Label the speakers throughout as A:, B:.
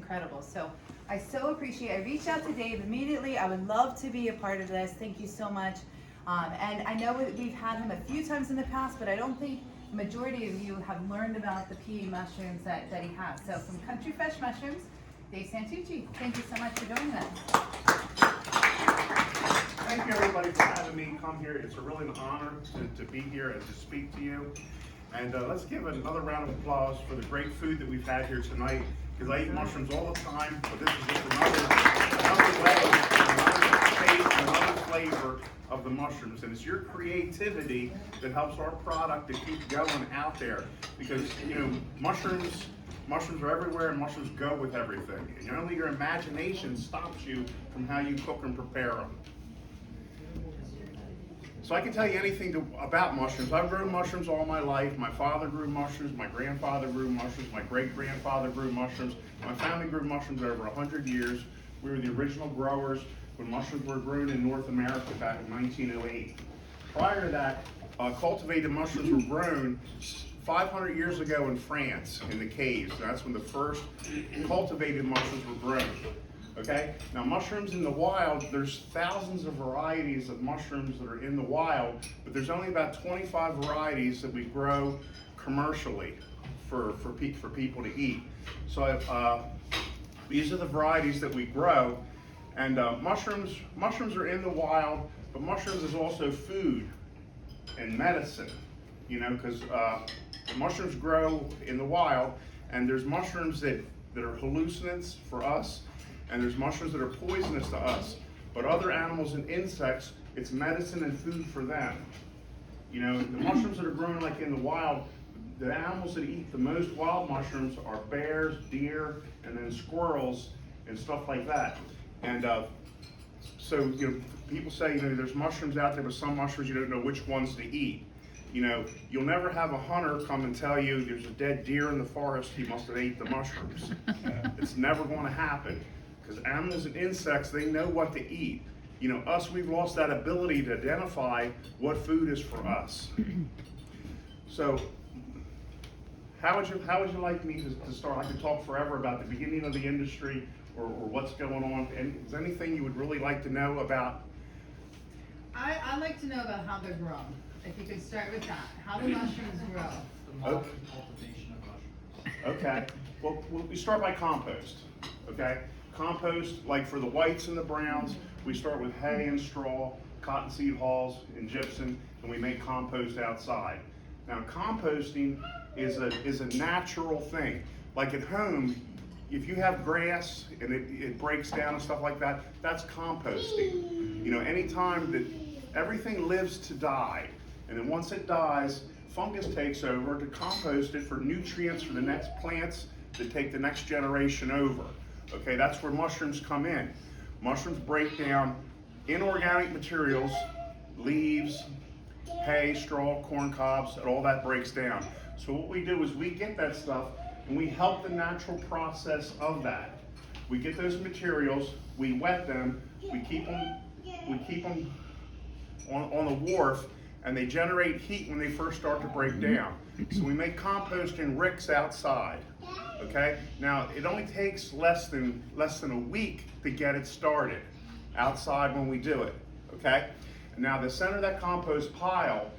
A: incredible. So I so appreciate it. I reached out to Dave immediately. I would love to be a part of this. Thank you so much. And I know we've had him a few times in the past, but I don't think the majority of you have learned about the pea mushrooms that he has. So from Country Fresh Mushrooms, Dave Santucci, thank you so much for joining us.
B: Thank you everybody for having me come here. It's really an honor to be here and to speak to you. And let's give another round of applause for the great food that we've had here tonight, because I eat mushrooms all the time, but this is just another way, another taste, another flavor of the mushrooms. And it's your creativity that helps our product to keep going out there, because you know mushrooms are everywhere and mushrooms go with everything. And only your imagination stops you from how you cook and prepare them. So I can tell you anything about mushrooms. I've grown mushrooms all my life. My father grew mushrooms, my grandfather grew mushrooms, my great-grandfather grew mushrooms. My family grew mushrooms over 100 years. We were the original growers when mushrooms were grown in North America back in 1908. Prior to that, cultivated mushrooms were grown 500 years ago in France, in the caves. That's when the first cultivated mushrooms were grown. Okay, now mushrooms in the wild, there's thousands of varieties of mushrooms that are in the wild, but there's only about 25 varieties that we grow commercially for people to eat. So these are the varieties that we grow, and mushrooms are in the wild, but mushrooms is also food and medicine, you know, because mushrooms grow in the wild, and there's mushrooms that are hallucinants for us, and there's mushrooms that are poisonous to us, but other animals and insects, it's medicine and food for them. You know, the mushrooms that are grown like in the wild, the animals that eat the most wild mushrooms are bears, deer, and then squirrels and stuff like that. And so, you know, people say, you know, there's mushrooms out there, but some mushrooms you don't know which ones to eat. You know, you'll never have a hunter come and tell you there's a dead deer in the forest, he must have ate the mushrooms. It's never going to happen. Because animals and insects, they know what to eat. You know, us, we've lost that ability to identify what food is for us. So, how would you like me to start? I could talk forever about the beginning of the industry or what's going on. And is there anything you would really like to know about?
A: I'd like to know about how they're grown. If you could start with that. How do mushrooms grow?
C: The modern cultivation of mushrooms.
B: Okay. Well, we start by compost. Okay. Compost, like for the whites and the browns, we start with hay and straw, cottonseed hulls, and gypsum, and we make compost outside. Now, composting is a natural thing. Like at home, if you have grass and it breaks down and stuff like that, that's composting. You know, anytime that everything lives to die, and then once it dies, fungus takes over to compost it for nutrients for the next plants that take the next generation over. Okay, that's where mushrooms come in. Mushrooms break down inorganic materials, leaves, hay, straw, corn cobs, and all that breaks down. So what we do is we get that stuff and we help the natural process of that. We get those materials, we wet them, we keep them on the wharf, and they generate heat when they first start to break down. So we make compost in ricks outside. Okay, now it only takes less than a week to get it started outside when we do it. Okay, and now the center of that compost pile,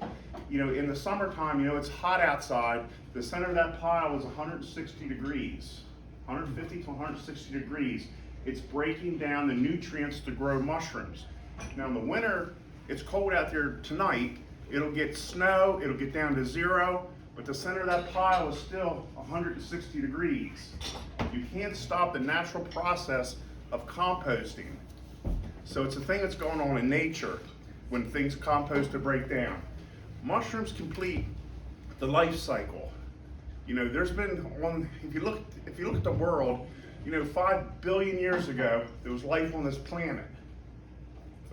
B: you know, in the summertime, you know, it's hot outside. The center of that pile is 160 degrees, 150 to 160 degrees. It's breaking down the nutrients to grow mushrooms. Now in the winter, it's cold out there tonight. It'll get snow, it'll get down to 0, but the center of that pile is still 160 degrees. You can't stop the natural process of composting. So it's a thing that's going on in nature when things compost to break down. Mushrooms complete the life cycle. You know, there's been if you look at the world, you know, 5 billion years ago, there was life on this planet.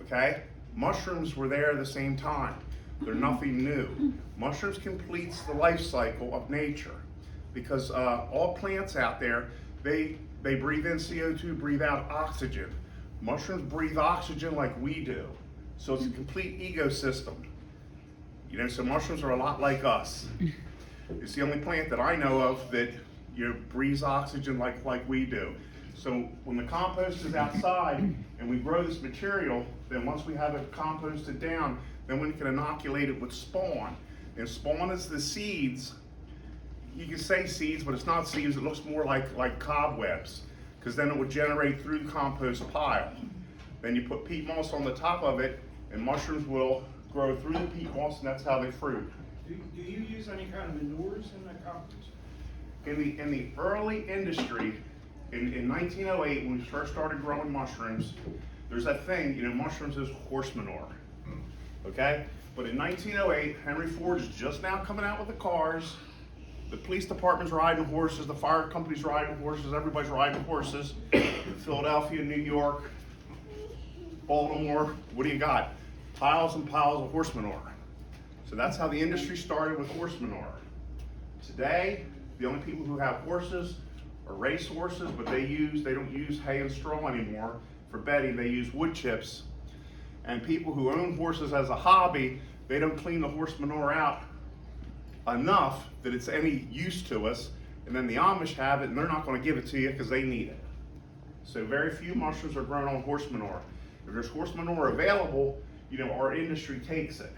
B: Okay? Mushrooms were there at the same time. They're nothing new. Mushrooms completes the life cycle of nature, because all plants out there, they breathe in CO2, breathe out oxygen. Mushrooms breathe oxygen like we do. So it's a complete ecosystem. You know, so mushrooms are a lot like us. It's the only plant that I know of that, you know, breathes oxygen like we do. So when the compost is outside and we grow this material, then once we have it composted down, then we can inoculate it with spawn. And spawn is the seeds. You can say seeds, but it's not seeds. It looks more like cobwebs, because then it would generate through the compost pile. Then you put peat moss on the top of it, and mushrooms will grow through the peat moss, and that's how they fruit.
C: Do you use any kind of manures in the compost?
B: In the early industry, in 1908, when we first started growing mushrooms, there's that thing, mushrooms is horse manure, okay? But in 1908, Henry Ford is just now coming out with the cars. The police department's riding horses, the fire company's riding horses, everybody's riding horses. Philadelphia, New York, Baltimore, what do you got? Piles and piles of horse manure. So that's how the industry started with horse manure. Today, the only people who have horses are race horses, but they don't use hay and straw anymore. For bedding, they use wood chips. And people who own horses as a hobby, they don't clean the horse manure out enough that it's any use to us, and then the Amish have it and they're not going to give it to you because they need it. So very few mushrooms are grown on horse manure. If there's horse manure available, our industry takes it,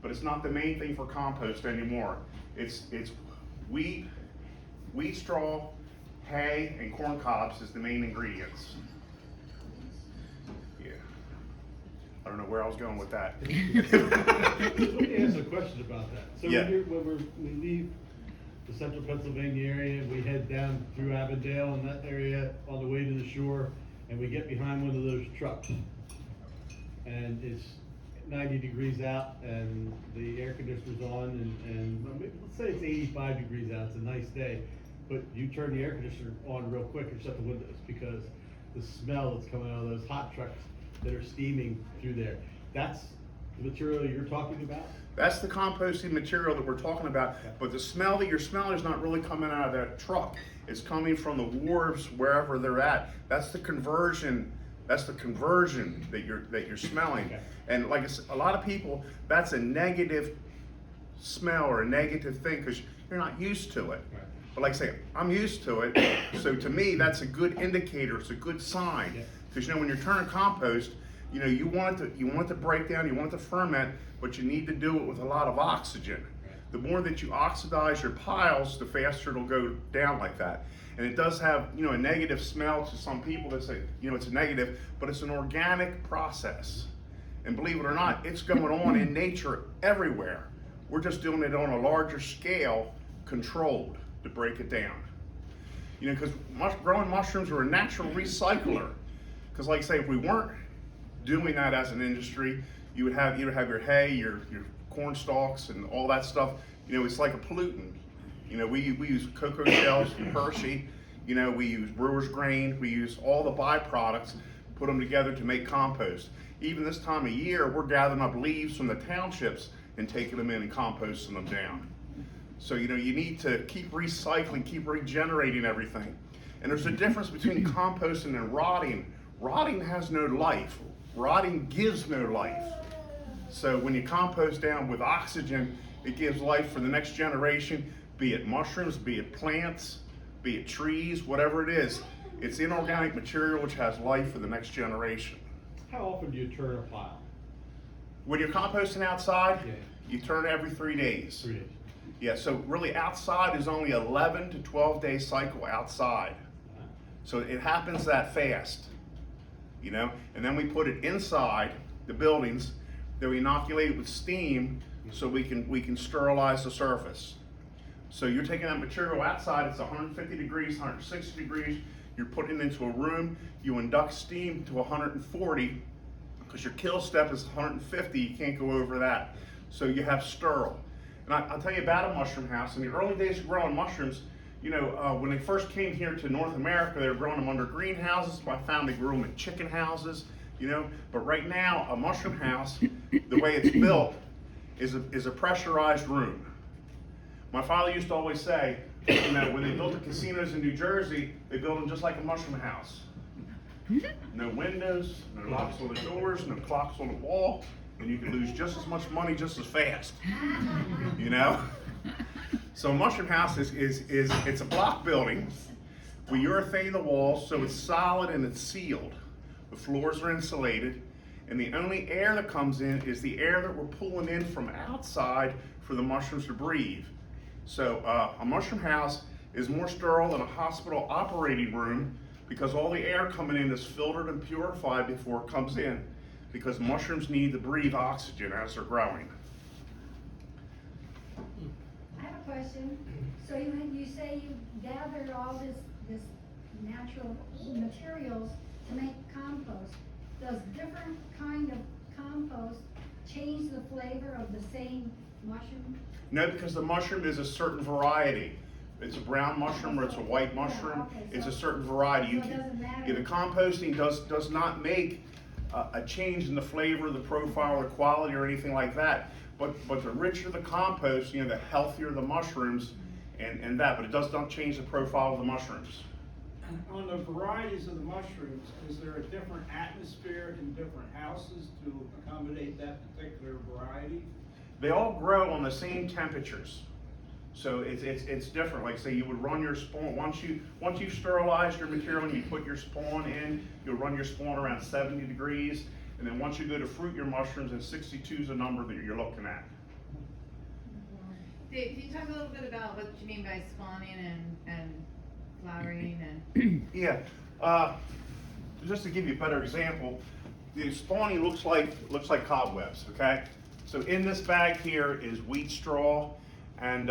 B: but it's not the main thing for compost anymore. It's wheat straw, hay, and corn cobs is the main ingredients. Yeah, I don't know where I was going with that.
D: Let me ask a question about that. So
B: Yeah.
D: when we leave the central Pennsylvania area, we head down through Avondale and that area on the way to the shore, and we get behind one of those trucks. And it's 90 degrees out and the air conditioner's on and let's say it's 85 degrees out, it's a nice day, but you turn the air conditioner on real quick and shut the windows because the smell that's coming out of those hot trucks that are steaming through there. That's the material you're talking about?
B: That's the composting material that we're talking about, but the smell that you're smelling is not really coming out of that truck. It's coming from the wharves, wherever they're at. That's the conversion that you're smelling.
D: Okay.
B: And like a lot of people, that's a negative smell or a negative thing because you're not used to it.
D: Right.
B: But like I say, I'm used to it, so to me, that's a good indicator. It's a good sign. Because when you're turning compost, you want it to break down, you want it to ferment, but you need to do it with a lot of oxygen. The more that you oxidize your piles, the faster it'll go down like that. And it does have, a negative smell to some people that say, it's a negative, but it's an organic process. And believe it or not, it's going on in nature everywhere. We're just doing it on a larger scale, controlled, to break it down. Because growing mushrooms are a natural recycler. Because like I say, if we weren't doing that as an industry, you would have your hay, your corn stalks, and all that stuff. It's like a pollutant. We use cocoa shells from Hershey. We use brewer's grain. We use all the byproducts, put them together to make compost. Even this time of year, we're gathering up leaves from the townships and taking them in and composting them down. So you need to keep recycling, keep regenerating everything. And there's a difference between composting and rotting. Rotting has no life. Rotting gives no life. So when you compost down with oxygen, it gives life for the next generation, be it mushrooms, be it plants, be it trees, whatever it is. It's inorganic material which has life for the next generation.
D: How often do you turn a pile?
B: When you're composting outside, you turn it every 3 days.
D: 3 days.
B: Yeah, so really outside is only 11 to 12 day cycle outside. So it happens that fast, and then we put it inside the buildings, then we inoculate it with steam so we can sterilize the surface. So you're taking that material outside, it's 150 degrees, 160 degrees, you're putting it into a room, you induct steam to 140, because your kill step is 150, you can't go over that. So you have sterile. And I'll tell you about a mushroom house. In the early days of growing mushrooms, when they first came here to North America, they were growing them under greenhouses. My family grew them in chicken houses, But right now, a mushroom house, the way it's built, is a pressurized room. My father used to always say, when they built the casinos in New Jersey, they built them just like a mushroom house. No windows, no locks on the doors, no clocks on the wall, and you can lose just as much money just as fast. So a mushroom house is it's a block building We urethane the walls so it's solid and it's sealed. The floors are insulated, and the only air that comes in is the air that we're pulling in from outside for the mushrooms to breathe. So a mushroom house is more sterile than a hospital operating room because all the air coming in is filtered and purified before it comes in, because mushrooms need to breathe oxygen as they're growing.
E: I have a question. So you say you gathered all this natural materials to make compost. Does different kind of compost change the flavor of the same mushroom?
B: No, because the mushroom is a certain variety. It's a brown mushroom or it's a white mushroom.
E: Yeah, okay,
B: It's a
E: so-
B: certain variety.
E: so it doesn't matter.
B: The composting does not make a change in the flavor, the profile, the quality, or anything like that. But the richer the compost, the healthier the mushrooms, and that. But it does not change the profile of the mushrooms.
C: On the varieties of the mushrooms, is there a different atmosphere in different houses to accommodate that particular variety?
B: They all grow on the same temperatures. So it's different. Like say you would run your spawn, once you've sterilized your material and you put your spawn in, you'll run your spawn around 70 degrees. And then once you go to fruit your mushrooms, and 62 is the number that you're looking at.
A: Dave, can you talk a little bit about what you mean by spawning and flowering and?
B: Yeah, just to give you a better example, the spawning looks like cobwebs, okay? So in this bag here is wheat straw and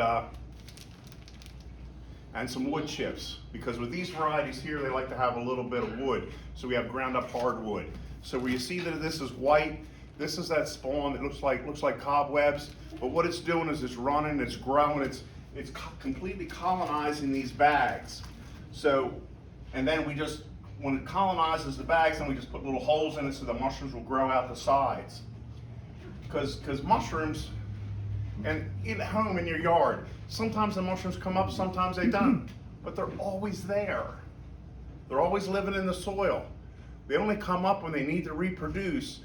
B: some wood chips, because with these varieties here, they like to have a little bit of wood. So we have ground up hardwood. So where you see that this is white, this is that spawn that looks like cobwebs, but what it's doing is it's running, it's growing, it's completely colonizing these bags. So, and then when it colonizes the bags, then we just put little holes in it so the mushrooms will grow out the sides. Because mushrooms, and at home in your yard, sometimes the mushrooms come up, sometimes they don't, but they're always there. They're always living in the soil. They only come up when they need to reproduce,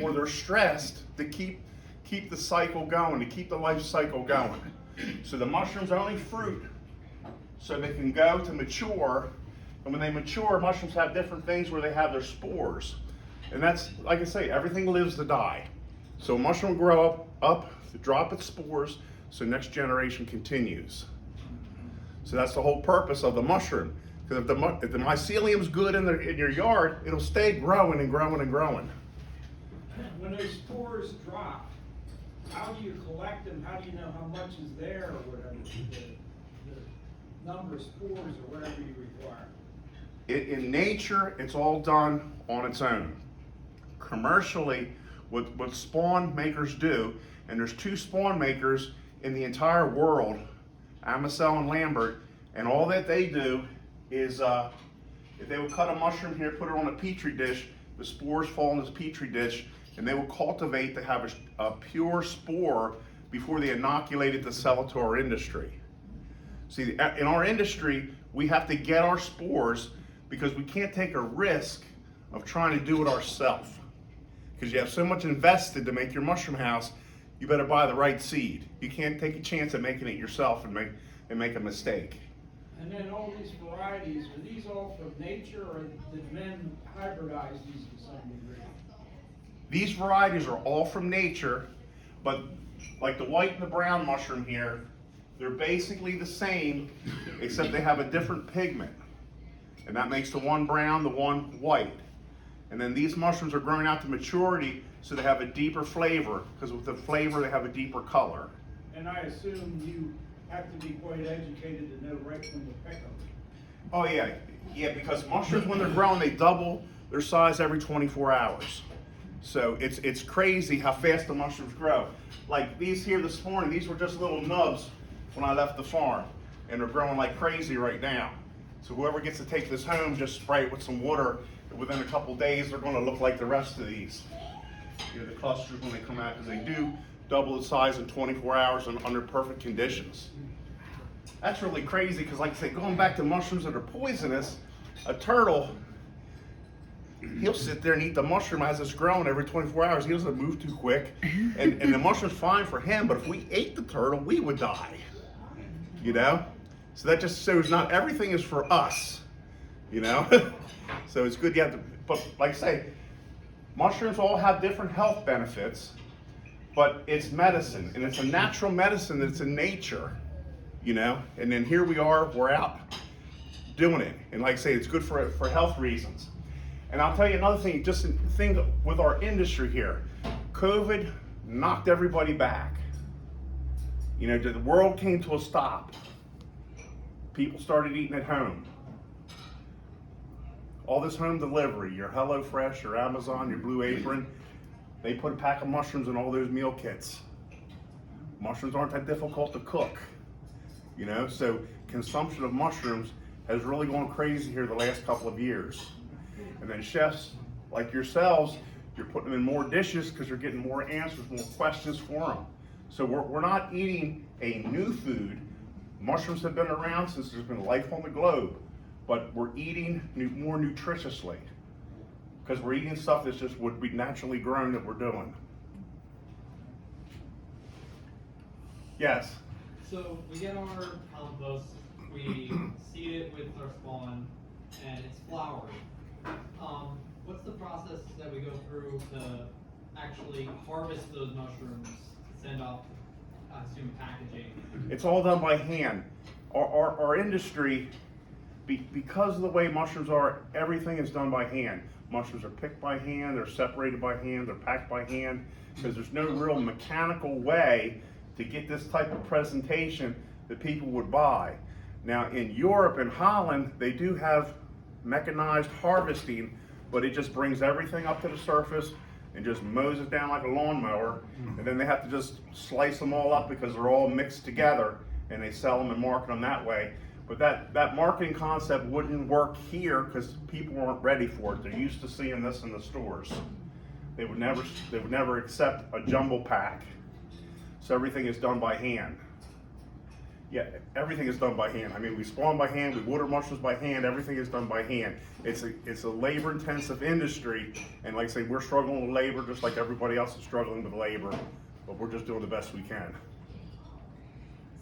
B: or they're stressed to keep the cycle going, to keep the life cycle going. So the mushrooms only fruit so they can go to mature, and when they mature, mushrooms have different things where they have their spores. And that's, like I say, everything lives to die. So a mushroom will grow up, drop its spores, so next generation continues. So that's the whole purpose of the mushroom. Because if the mycelium's good in your yard, it'll stay growing and growing and growing.
C: When those spores drop, how do you collect them? How do you know how much is there or whatever? The number of spores or whatever you require.
B: In nature, it's all done on its own. Commercially, what spawn makers do, and there's 2 spawn makers in the entire world, Amicel and Lambert, and all that they do is if they would cut a mushroom here, put it on a petri dish, the spores fall in this petri dish, and they will cultivate to have a pure spore before they inoculate it to sell it to our industry. See, in our industry, we have to get our spores because we can't take a risk of trying to do it ourselves. Because you have so much invested to make your mushroom house, you better buy the right seed. You can't take a chance at making it yourself and make a mistake.
C: And then all these varieties, are these all from nature or did men hybridize these to some degree?
B: These varieties are all from nature, but like the white and the brown mushroom here, they're basically the same, except they have a different pigment. And that makes the one brown, the one white. And then these mushrooms are growing out to maturity, so they have a deeper flavor, because with the flavor they have a deeper color.
C: And I assume you have to be quite educated to know right when to pick them.
B: Oh yeah, because mushrooms when they're growing, they double their size every 24 hours. So it's crazy how fast the mushrooms grow. Like these here this morning, these were just little nubs when I left the farm, and they're growing like crazy right now. So whoever gets to take this home, just spray it with some water. Within a couple days, they're going to look like the rest of these. The clusters when they come out, because they do double the size in 24 hours and under perfect conditions. That's really crazy, because like I say, going back to mushrooms that are poisonous, a turtle, he'll sit there and eat the mushroom as it's growing every 24 hours. He doesn't move too quick. And the mushroom's fine for him, but if we ate the turtle, we would die. So that just shows not everything is for us, you know? So it's good you have to, but like I say, mushrooms all have different health benefits, but it's medicine, and it's a natural medicine that's in nature, you know? And then here we are, we're out doing it. And like I say, it's good for health reasons. And I'll tell you another thing, just a thing with our industry here. COVID knocked everybody back. You know, the world came to a stop. People started eating at home. All this home delivery, your HelloFresh, your Amazon, your Blue Apron, they put a pack of mushrooms in all those meal kits. Mushrooms aren't that difficult to cook, you know, so consumption of mushrooms has really gone crazy here the last couple of years. And then chefs like yourselves, you're putting them in more dishes because you're getting more answers, more questions for them. So we're not eating a new food. Mushrooms have been around since there's been life on the globe, but we're eating more nutritiously because we're eating stuff that's just would be naturally grown that we're doing. Yes?
F: So we get our compost, we seed it with our spawn, and it's flowered. What's the process that we go through to actually harvest those mushrooms, send off, I assume, packaging?
B: It's all done by hand. Our industry, because of the way mushrooms are, everything is done by hand. Mushrooms are picked by hand, they're separated by hand, they're packed by hand, because there's no real mechanical way to get this type of presentation that people would buy. Now in Europe and Holland, they do have mechanized harvesting, but it just brings everything up to the surface and just mows it down like a lawnmower, and then they have to just slice them all up because they're all mixed together, and they sell them and market them that way. But that marketing concept wouldn't work here because people weren't ready for it. They're used to seeing this in the stores. They would never accept a jumbo pack. So everything is done by hand. Yeah, everything is done by hand. I mean, we spawn by hand, we water mushrooms by hand, everything is done by hand. It's a labor-intensive industry, and like I say, we're struggling with labor just like everybody else is struggling with labor, but we're just doing the best we can.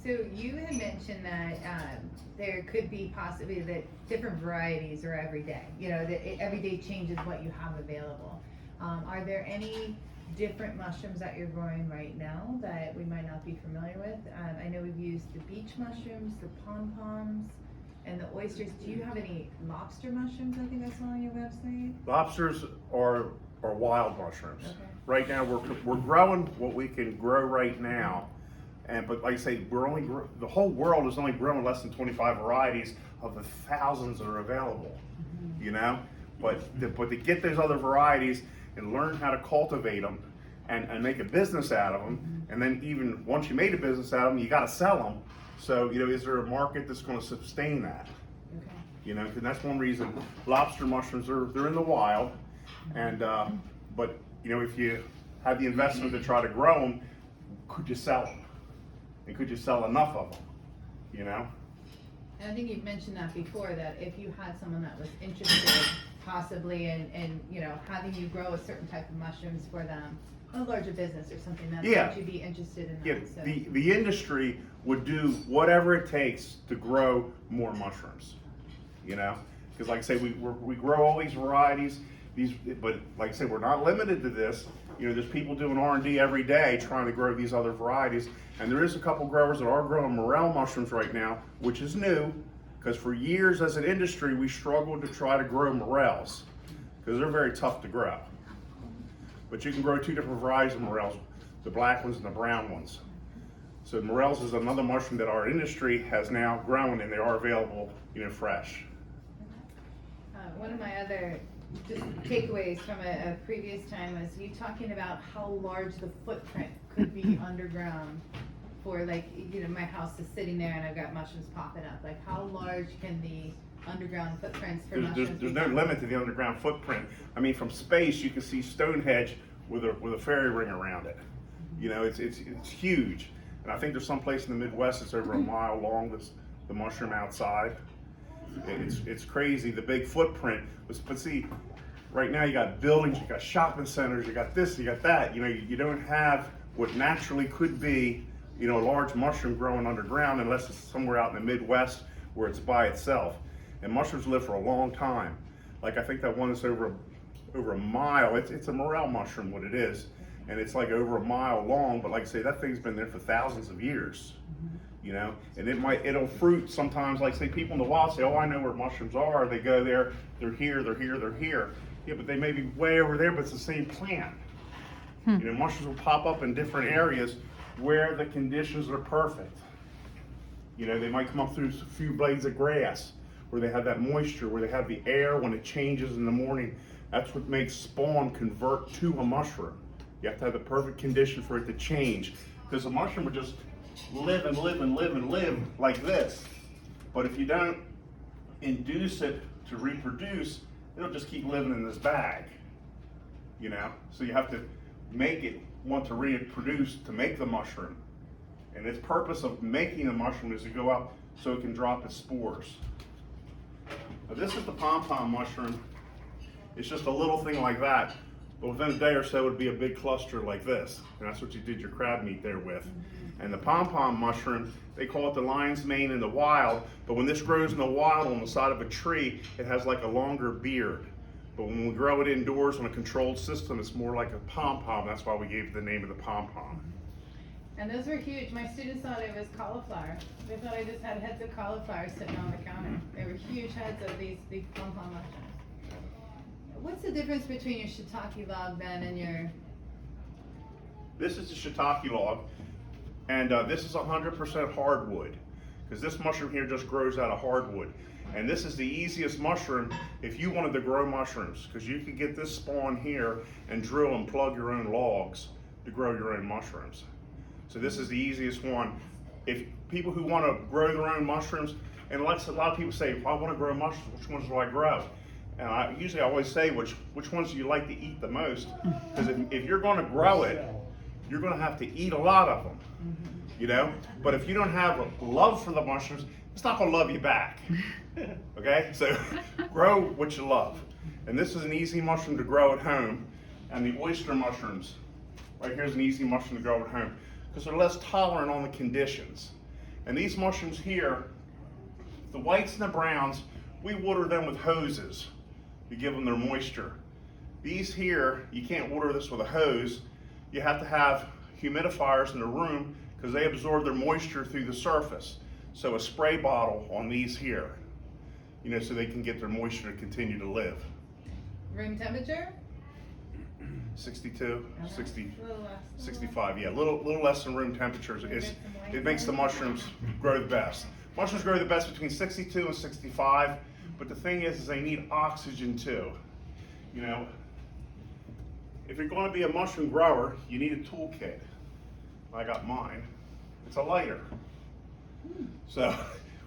A: So you had mentioned that there could be possibly that different varieties are every day. You know, that every day changes what you have available. Are there any different mushrooms that you're growing right now that we might not be familiar with? I know we've used the beach mushrooms, the pom-poms, and the oysters. Do you have any lobster mushrooms? I think I saw on your website.
B: Lobsters are wild mushrooms.
A: Okay.
B: Right now, we're growing what we can grow right now, but like I say, the whole world is only growing less than 25 varieties of the thousands that are available. Mm-hmm. You know, but to get those other varieties and learn how to cultivate them and make a business out of them, mm-hmm. and then even once you made a business out of them, you got to sell them. So, you know, is there a market that's going to sustain that? Okay. You know, and that's one reason lobster mushrooms they're in the wild, and but you know, if you have the investment to try to grow them, could you sell them? And could you sell enough of them? You know.
A: And I think you've mentioned that before, that if you had someone that was interested possibly in you know, having you grow a certain type of mushrooms for them, a larger business or something, that would you be interested in that?
B: Yeah,
A: so.
B: the industry would do whatever it takes to grow more mushrooms, you know? Because like I say, we grow all these varieties, but like I say, we're not limited to this. You know, there's people doing R&D every day trying to grow these other varieties, and there is a couple growers that are growing morel mushrooms right now, which is new, because for years as an industry, we struggled to try to grow morels, because they're very tough to grow. But you can grow two different varieties of morels, the black ones and the brown ones. So morels is another mushroom that our industry has now grown, and they are available, you know, fresh.
A: One of my other just takeaways from a previous time was you talking about how large the footprint could be underground for, like, you know, my house is sitting there and I've got mushrooms popping up. Like, how large can the underground footprints for mushrooms
B: There's
A: be?
B: no limit to the underground footprint. I mean, from space, you can see Stonehenge with a fairy ring around it. You know, it's huge. And I think there's some place in the Midwest that's over a mile long, the mushroom outside. It's crazy, the big footprint. But see, right now you got buildings, you got shopping centers, you got this, you got that. You know, you don't have what naturally could be, you know, a large mushroom growing underground unless it's somewhere out in the Midwest where it's by itself. And mushrooms live for a long time. Like I think that one is over a mile. It's a morel mushroom, what it is, and it's like over a mile long. But like I say, that thing's been there for thousands of years. You know, and it'll fruit sometimes. Like say people in the wild say, "Oh, I know where mushrooms are." They go there, they're here, they're here, they're here. Yeah, but they may be way over there, but it's the same plant. You know, mushrooms will pop up in different areas where the conditions are perfect. You know, they might come up through a few blades of grass where they have that moisture, where they have the air when it changes in the morning. That's what makes spawn convert to a mushroom. You have to have the perfect condition for it to change, because a mushroom would just live and live and live and live like this. But if you don't induce it to reproduce, it'll just keep living in this bag. You know, so you have to make it want to reproduce to make the mushroom. And its purpose of making a mushroom is to go up so it can drop its spores. Now this is the Pom-Pom mushroom. It's just a little thing like that, but within a day or so it would be a big cluster like this. And that's what you did your crab meat there with. And the Pom-Pom mushroom, they call it the lion's mane in the wild, but when this grows in the wild on the side of a tree, it has like a longer beard. But when we grow it indoors on a controlled system, it's more like a pom-pom. That's why we gave it the name of the pom-pom.
A: And those were huge. My students thought it was cauliflower. They thought I just had heads of cauliflower sitting on the counter. They were huge heads of these big pom-pom mushrooms. What's the difference between your shiitake log then and your...
B: This is the shiitake log, and this is 100% hardwood, because this mushroom here just grows out of hardwood. And this is the easiest mushroom if you wanted to grow mushrooms, because you could get this spawn here and drill and plug your own logs to grow your own mushrooms. So this is the easiest one. If people who want to grow their own mushrooms, and like a lot of people say, I want to grow mushrooms, which ones do I grow? And I usually always say, which ones do you like to eat the most? Because if you're going to grow it, you're going to have to eat a lot of them, you know? But if you don't have a love for the mushrooms, it's not going to love you back. Okay, so grow what you love. And this is an easy mushroom to grow at home. And the oyster mushrooms, right here's an easy mushroom to grow at home, because they're less tolerant on the conditions. And these mushrooms here, the whites and the browns, we water them with hoses to give them their moisture. These here, you can't water this with a hose. You have to have humidifiers in the room because they absorb their moisture through the surface. So a spray bottle on these here, you know, so they can get their moisture to continue to live.
A: Room temperature?
B: 62, 60,
A: A little less.
B: 65, yeah, a little less than room temperatures. It makes the mushrooms grow the best. Mushrooms grow the best between 62 and 65, but the thing is they need oxygen too. You know, if you're going to be a mushroom grower, you need a toolkit. I got mine. It's a lighter. So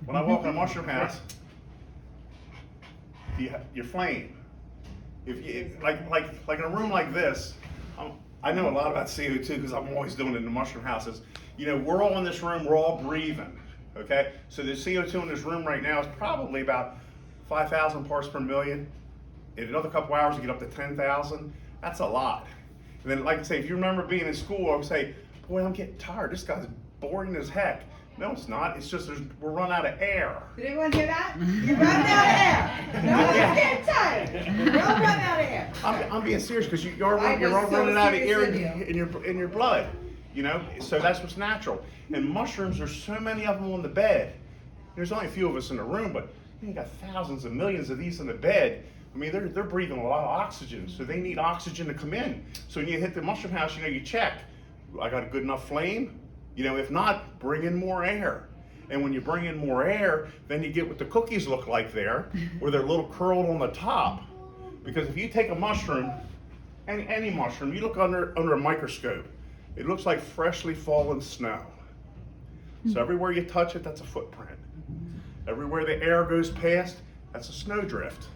B: when I walk in a mushroom house, your flame. If you like in a room like this, I know a lot about CO2 because I'm always doing it in the mushroom houses. You know, we're all in this room, we're all breathing. Okay, so the CO2 in this room right now is probably about 5,000 parts per million. In another couple hours, you get up to 10,000. That's a lot. And then, like I say, if you remember being in school, I would say, boy, I'm getting tired. This guy's boring as heck. No, it's not. It's just we're running out of air.
A: Did anyone hear that? You're running out of air. No one's getting tired. You're all running out of air.
B: I'm being serious because you're
A: I was so
B: running out of air
A: serious
B: in your blood. You know, so that's what's natural. And mushrooms, there's so many of them on the bed. There's only a few of us in the room, but you got thousands and millions of these in the bed. I mean, they're breathing a lot of oxygen, so they need oxygen to come in. So when you hit the mushroom house, you know, you check. I got a good enough flame? You know, if not, bring in more air. And when you bring in more air, then you get what the cookies look like there, where they're a little curled on the top. Because if you take a mushroom, any mushroom, you look under a microscope, it looks like freshly fallen snow. So everywhere you touch it, that's a footprint. Everywhere the air goes past, that's a snowdrift.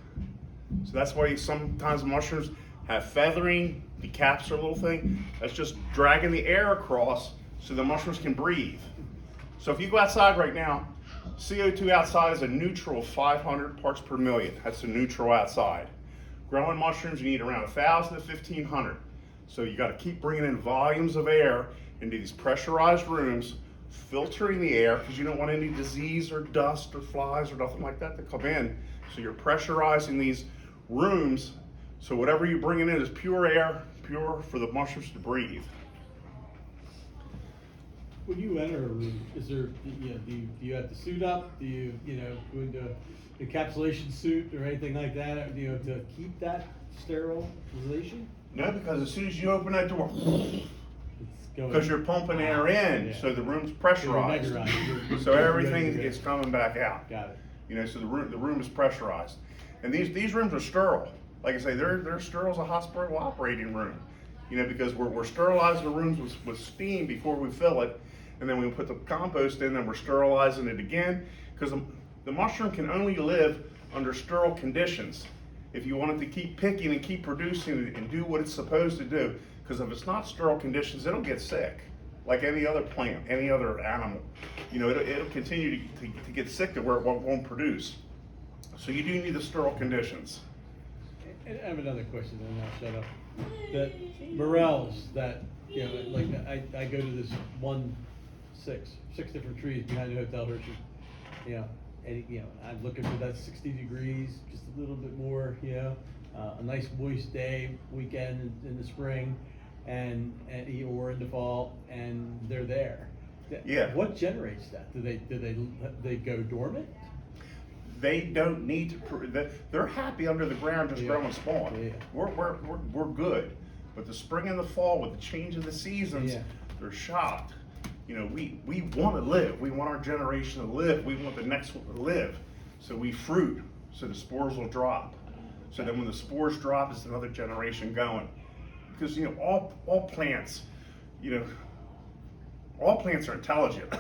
B: So that's why sometimes mushrooms have feathering, the caps are a little thing. That's just dragging the air across so the mushrooms can breathe. So if you go outside right now, CO2 outside is a neutral 500 parts per million. That's a neutral outside. Growing mushrooms, you need around 1,000 to 1,500. So you got to keep bringing in volumes of air into these pressurized rooms filtering the air because you don't want any disease or dust or flies or nothing like that to come in. So you're pressurizing these rooms so whatever you're bringing in is pure air, pure for the mushrooms to breathe.
D: When you enter a room, is there, do you have to suit up? Do you, go into encapsulation suit or anything like that? Or do you have to keep that sterilization?
B: No, because as soon as you open that door,
D: It's going.
B: because you're pumping air in,
D: Yeah.
B: so the room's
D: So
B: pressurized.
D: you're measurized.
B: So everything
D: You're-
B: is coming back out.
D: Got it.
B: So the room is pressurized. And these rooms are sterile. Like I say, they're sterile as a hospital operating room. Because we're sterilizing the rooms with steam before we fill it. And then we put the compost in, and we're sterilizing it again. Because the mushroom can only live under sterile conditions. If you want it to keep picking and keep producing and do what it's supposed to do. Because if it's not sterile conditions, it'll get sick. Like any other plant, any other animal. It'll continue to get sick to where it won't produce. So you do need the sterile conditions.
D: And I have another question, and I'll shut up. The morels that, like I go to this six different trees behind the Hotel Hershey, and I'm looking for that 60 degrees, just a little bit more, a nice moist day, weekend in the spring, and or in the fall, and they're there.
B: Yeah.
D: What generates that? Do they go dormant?
B: They don't need to. They're happy under the ground, just
D: Yeah.
B: growing spawn.
D: Yeah.
B: We're good. But the spring and the fall, with the change of the seasons,
D: Yeah.
B: they're shocked. We want to live. We want our generation to live. We want the next one to live. So we fruit, so the spores will drop. So then when the spores drop, it's another generation going. Because all plants, all plants are intelligent.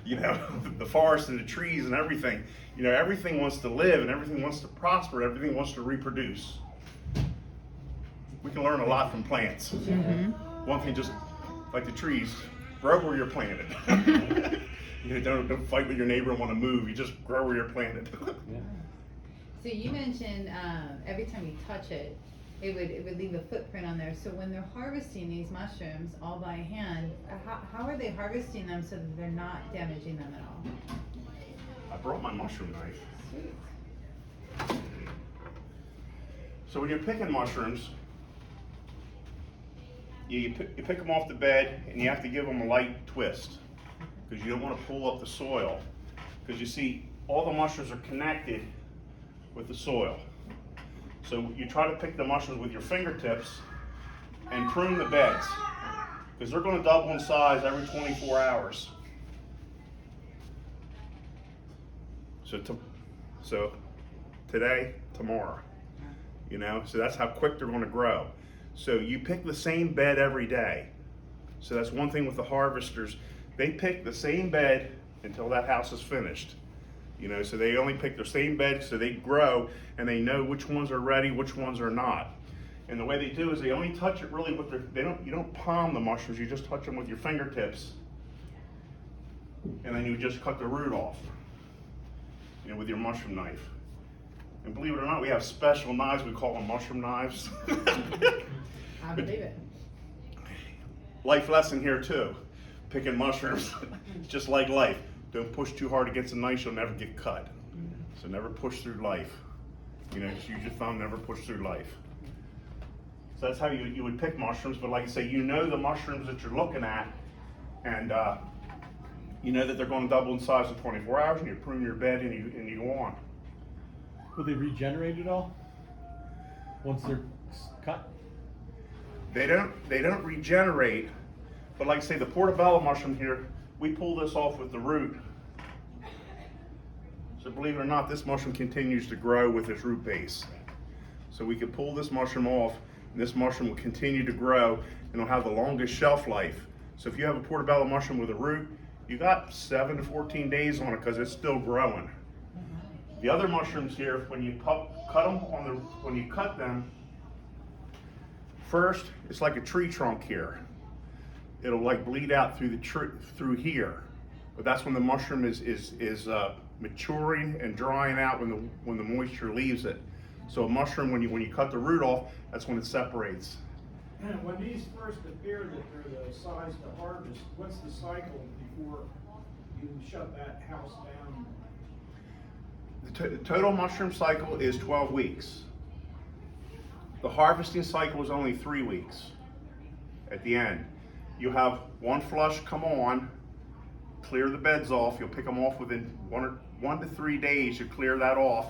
D: Yeah.
B: The forest and the trees and everything. Everything wants to live and everything wants to prosper. Everything wants to reproduce. We can learn a lot from plants. One thing, just like the trees, grow where you're planted. Don't fight with your neighbor and want to move. You just grow where you're planted.
D: Yeah.
A: So you mentioned every time you touch it, it would leave a footprint on there. So when they're harvesting these mushrooms all by hand, how are they harvesting them so that they're not damaging them at all?
B: I brought my mushroom knife.
A: Sweet.
B: So when you're picking mushrooms, you pick them off the bed and you have to give them a light twist because you don't want to pull up the soil, because you see all the mushrooms are connected with the soil. So you try to pick the mushrooms with your fingertips and prune the beds because they're going to double in size every 24 hours. So today, tomorrow, so that's how quick they're going to grow. So you pick the same bed every day. So that's one thing with the harvesters. They pick the same bed until that house is finished. So they only pick their same bed, so they grow and they know which ones are ready, which ones are not. And the way they do is they only touch it really with you don't palm the mushrooms, you just touch them with your fingertips. And then you just cut the root off, with your mushroom knife. And believe it or not, we have special knives, we call them mushroom knives.
A: I believe it.
B: Life lesson here too, picking mushrooms, just like life. Don't push too hard against a knife, you'll never get cut. So never push through life. Just use your thumb, never push through life. So that's how you would pick mushrooms, but like I say, the mushrooms that you're looking at, and you know that they're going to double in size in 24 hours, and you prune your bed and you go on.
D: Will they regenerate at all once they're cut?
B: They don't regenerate, but like I say, the Portobello mushroom here, we pull this off with the root. So believe it or not, this mushroom continues to grow with its root base. So we can pull this mushroom off, and this mushroom will continue to grow, and it'll have the longest shelf life. So if you have a Portobello mushroom with a root, you got 7 to 14 days on it because it's still growing. The other mushrooms here, when you cut them, first it's like a tree trunk here. It'll like bleed out through the through here, but that's when the mushroom is maturing and drying out when the moisture leaves it. So a mushroom, when you cut the root off, that's when it separates.
C: When these first appear that they're the size to harvest, what's the cycle before you shut that house down?
B: The total mushroom cycle is 12 weeks. The harvesting cycle is only 3 weeks. At the end, you have one flush come on, clear the beds off. You'll pick them off within 1 to 3 days. You clear that off.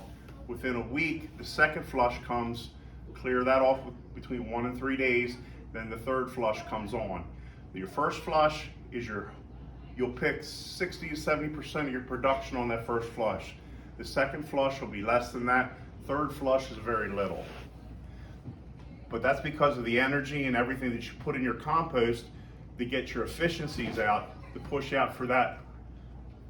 B: Within a week, the second flush comes. Clear that off between 1 and 3 days. Then the third flush comes on. Your first flush is you'll pick 60 to 70% of your production on that first flush. The second flush will be less than that. Third flush is very little. But that's because of the energy and everything that you put in your compost to get your efficiencies out, to push out for that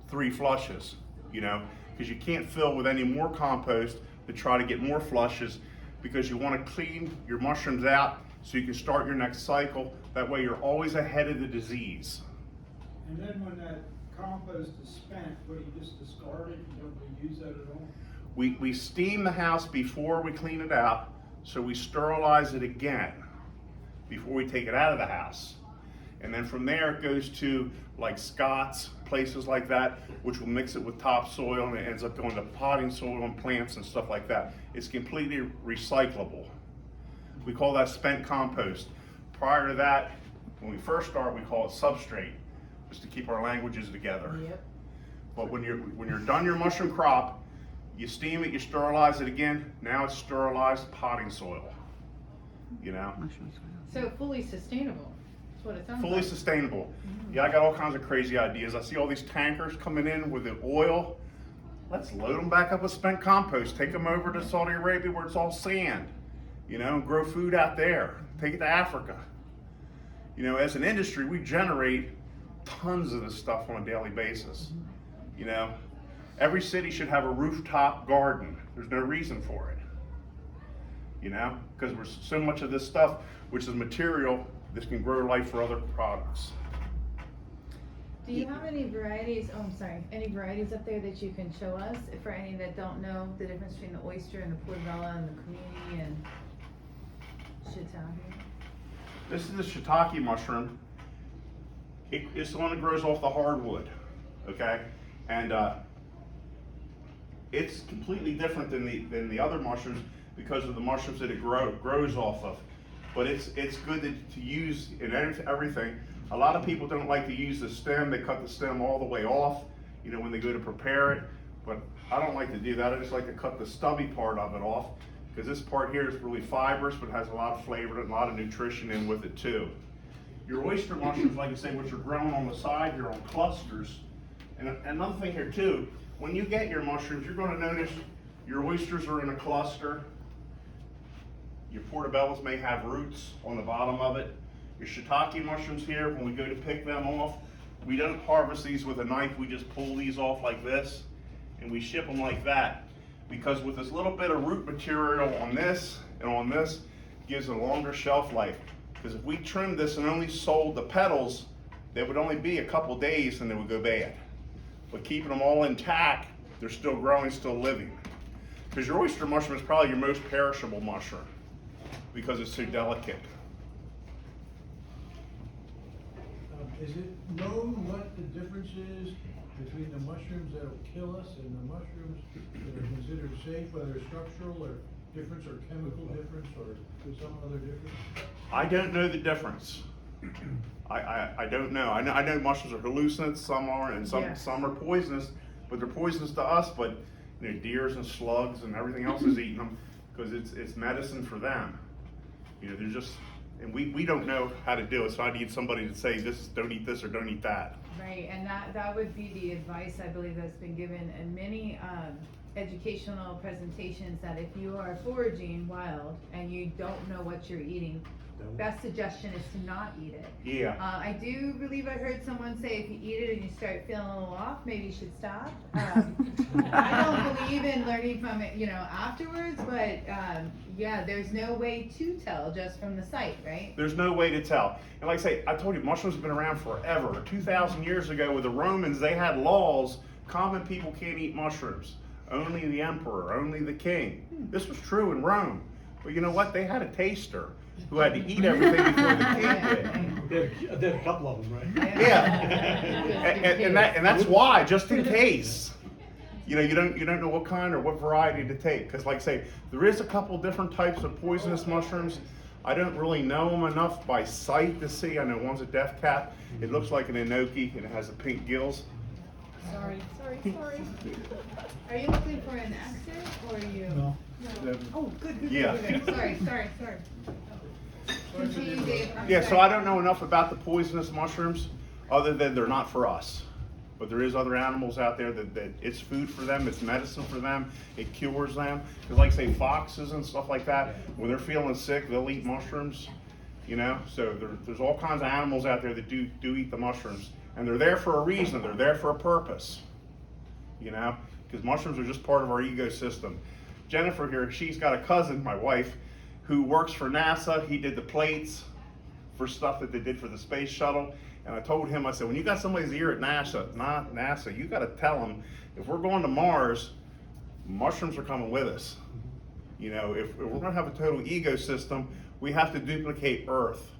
B: 3 flushes, you know, because you can't fill with any more compost to try to get more flushes, because you want to clean your mushrooms out so you can start your next cycle. That way you're always ahead of the disease.
C: And then when that compost is spent, what, you just discard it, you don't reuse that at all?
B: We steam the house before we clean it out, so we sterilize it again before we take it out of the house. And then from there it goes to like Scott's, places like that, which will mix it with topsoil, and it ends up going to potting soil and plants and stuff like that. It's completely recyclable. We call that spent compost. Prior to that, when we first start, we call it substrate, just to keep our languages together.
A: Yep.
B: But when you're done your mushroom crop, you steam it, you sterilize it again. Now it's sterilized potting soil. You know?
G: So fully sustainable, that's what it sounds like.
B: Fully sustainable. Yeah, I got all kinds of crazy ideas. I see all these tankers coming in with the oil. Let's load them back up with spent compost. Take them over to Saudi Arabia where it's all sand. You know, and grow food out there. Take it to Africa. You know, as an industry, we generate tons of this stuff on a daily basis. You know, every city should have a rooftop garden. There's no reason for it. You know, because we're so much of this stuff, which is material, this can grow life for other products.
G: Do you have any varieties, any varieties up there that you can show us, for any that don't know the difference between the oyster and the portobello and the community and shiitake?
B: This is the shiitake mushroom. It's the one that grows off the hardwood, okay? And it's completely different than the other mushrooms because of the mushrooms that it grows off of. But it's good to use in everything. A lot of people don't like to use the stem. They cut the stem all the way off, you know, when they go to prepare it. But I don't like to do that. I just like to cut the stubby part of it off, because this part here is really fibrous, but has a lot of flavor and a lot of nutrition in with it too. Your oyster mushrooms, like I say, which are grown on the side, you're on clusters. And another thing here too, when you get your mushrooms, you're going to notice your oysters are in a cluster. Your portobellos may have roots on the bottom of it. Your shiitake mushrooms here, when we go to pick them off, we don't harvest these with a knife. We just pull these off like this, and we ship them like that. Because with this little bit of root material on this and on this, gives a longer shelf life. Because if we trimmed this and only sold the petals, they would only be a couple days and they would go bad. But keeping them all intact, they're still growing, still living. Because your oyster mushroom is probably your most perishable mushroom, because it's so delicate.
H: Is it known what the difference is between the mushrooms that'll kill us and the mushrooms that are considered safe, whether structural or difference or chemical difference or some other difference?
B: I don't know the difference. I don't know. I know mushrooms are hallucinants, some are, and some are poisonous, but they're poisonous to us. But you know, deers and slugs and everything else is eating them because it's medicine for them. You know, they're just, and we don't know how to do it. So I need somebody to say this, don't eat this or don't eat that.
G: Right, and that would be the advice, I believe, that's been given in many educational presentations, that if you are foraging wild and you don't know what you're eating, best suggestion is to not eat it.
B: Yeah.
G: I do believe I heard someone say if you eat it and you start feeling a little off, maybe you should stop. I don't believe in learning from it, you know, afterwards, but yeah, there's no way to tell just from the sight, right?
B: There's no way to tell. And like I say, I told you, mushrooms have been around forever. 2,000 years ago with the Romans, they had laws, common people can't eat mushrooms. Only the emperor, only the king. This was true in Rome. Well, you know what? They had a taster who had to eat everything before the kid did.
D: There's a couple of them, right?
B: Yeah, and that's why, just in case. You know, you don't know what kind or what variety to take, because like I say, there is a couple different types of poisonous mushrooms. I don't really know them enough by sight to see. I know one's a death cap. It looks like an enoki and it has the pink gills.
G: Sorry. Are you looking for an exit or are you?
H: No.
G: Oh, good.
B: Yeah.
G: Sorry. Continue, Dave. I'm
B: Yeah, so
G: sorry.
B: I don't know enough about the poisonous mushrooms, other than they're not for us. But there is other animals out there that it's food for them, it's medicine for them, it cures them. Because like say foxes and stuff like that, when they're feeling sick, they'll eat mushrooms, you know? So there's all kinds of animals out there that do eat the mushrooms. And they're there for a reason, they're there for a purpose, you know? Because mushrooms are just part of our ecosystem. Jennifer here, she's got a cousin, my wife, who works for NASA. He did the plates for stuff that they did for the space shuttle. And I told him, I said, when you got somebody's ear at NASA, you got to tell them, if we're going to Mars, mushrooms are coming with us. You know, if we're going to have a total ecosystem, we have to duplicate Earth.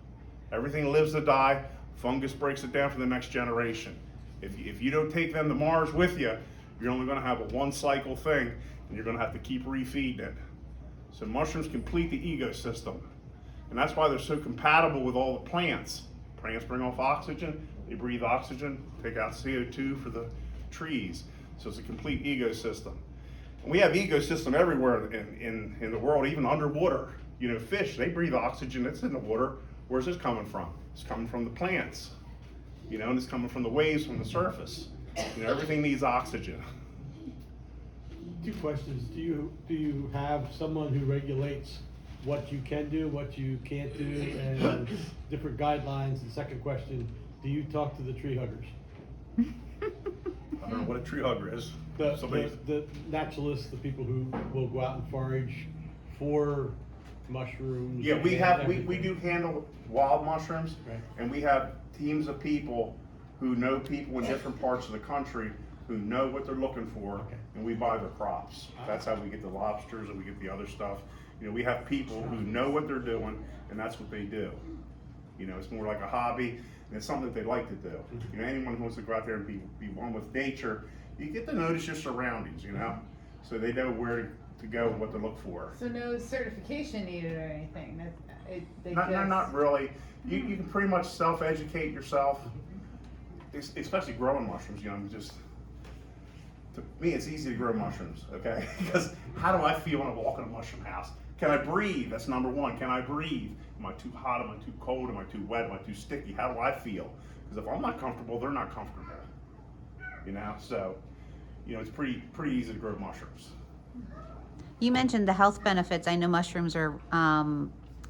B: Everything lives to die. Fungus breaks it down for the next generation. If you don't take them to Mars with you, you're only going to have a one cycle thing, and you're going to have to keep refeeding it. So mushrooms complete the ecosystem. And that's why they're so compatible with all the plants. Plants bring off oxygen, they breathe oxygen, take out CO2 for the trees. So it's a complete ecosystem. And we have ecosystem everywhere in the world, even underwater. You know, fish, they breathe oxygen, it's in the water. Where's this coming from? It's coming from the plants. You know, and it's coming from the waves from the surface. You know, everything needs oxygen.
D: 2 questions. Do you have someone who regulates what you can do, what you can't do, and different guidelines? And second question, do you talk to the tree huggers?
B: I don't know what a tree hugger is.
D: The naturalists, the people who will go out and forage for mushrooms.
B: Yeah, we
D: and
B: do handle wild mushrooms,
D: Right.
B: and we have teams of people who know people in different parts of the country who know what they're looking for,
D: Okay.
B: and we buy their crops. That's how we get the lobsters and we get the other stuff. You know, we have people who know what they're doing, and that's what they do. You know, it's more like a hobby, and it's something that they like to do. You know, anyone who wants to go out there and be one with nature, you get to notice your surroundings, you know, so they know where to go and what to look for.
G: So no certification needed or anything.
B: Not really. You can pretty much self-educate yourself, especially growing mushrooms. You know, to me, it's easy to grow mushrooms, okay? Because how do I feel when I walk in a mushroom house? Can I breathe? That's number one. Can I breathe? Am I too hot? Am I too cold? Am I too wet? Am I too sticky? How do I feel? Because if I'm not comfortable, they're not comfortable. You know, so you know, it's pretty easy to grow mushrooms.
I: You mentioned the health benefits. I know mushrooms are,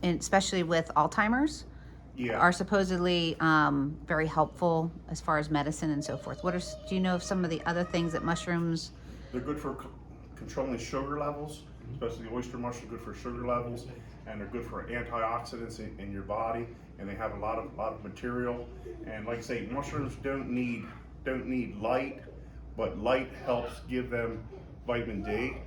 I: especially with Alzheimer's,
B: Yeah.
I: are supposedly very helpful as far as medicine and so forth. Do you know of some of the other things that mushrooms?
B: They're good for controlling sugar levels, especially the oyster mushroom, good for sugar levels, and they're good for antioxidants in your body, and they have a lot of material. And like I say, mushrooms don't need light, but light helps give them vitamin D.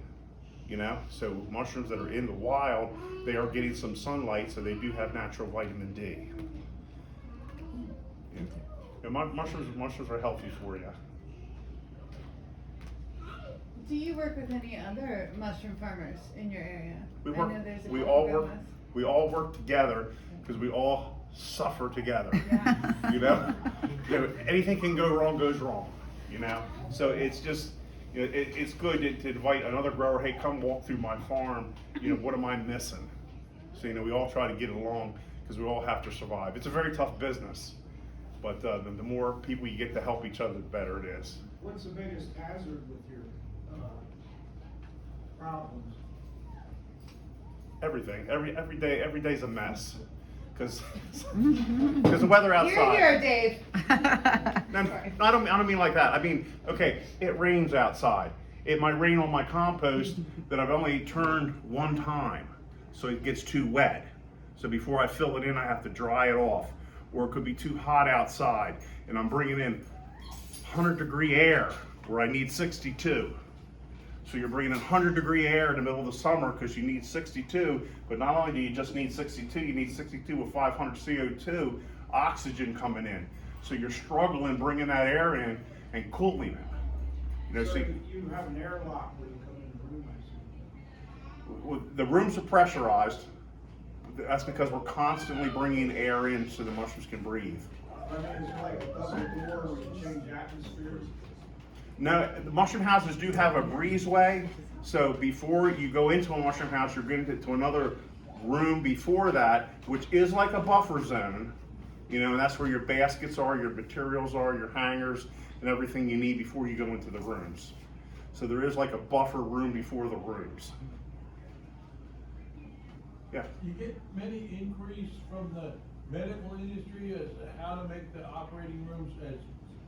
B: You know, so mushrooms that are in the wild, they are getting some sunlight, so they do have natural vitamin D. Yeah, mushrooms are healthy for you.
G: Do you work with any other mushroom farmers in your area?
B: We
G: I
B: work.
G: know there's a
B: We
G: couple
B: all
G: going
B: work.
G: with-
B: We all work together because we all suffer together.
G: Yeah.
B: You know, anything can go wrong goes wrong. You know, so it's just. You know, it's good to invite another grower. Hey, come walk through my farm. You know, what am I missing? So you know, we all try to get along because we all have to survive. It's a very tough business, but the more people you get to help each other, the better it is.
C: What's the biggest hazard with your, problems?
B: Everything, every day's a mess, because the weather outside.
G: You're here, Dave.
B: No, I don't mean like that. I mean, okay, it rains outside. It might rain on my compost that I've only turned one time, so it gets too wet. So before I fill it in, I have to dry it off. Or it could be too hot outside, and I'm bringing in 100-degree air where I need 62. So you're bringing in 100-degree air in the middle of the summer because you need 62, but not only do you just need 62, you need 62 with 500 CO2 oxygen coming in. So you're struggling bringing that air in and cooling it. You know,
C: So
B: so
C: you have an airlock when you come in the room, I see.
B: the rooms are pressurized. That's because we're constantly bringing air in so the mushrooms can breathe.
C: I mean, is it like a double door where you change atmospheres?
B: No, the mushroom houses do have a breezeway. So before you go into a mushroom house, you're going to another room before that, which is like a buffer zone. You know, and that's where your baskets are, your materials are, your hangers, and everything you need before you go into the rooms. So there is like a buffer room before the rooms. Yeah.
H: You get many inquiries from the medical industry as to how to make the operating rooms as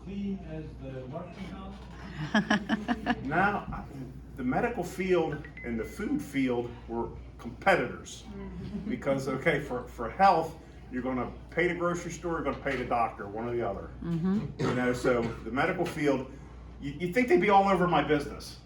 H: clean as the mushroom house?
B: Now, the medical field and the food field were competitors. Because, okay, for health, you're gonna pay the grocery store, you're gonna pay the doctor, one or the other. You know, so the medical field, you think they'd be all over my business.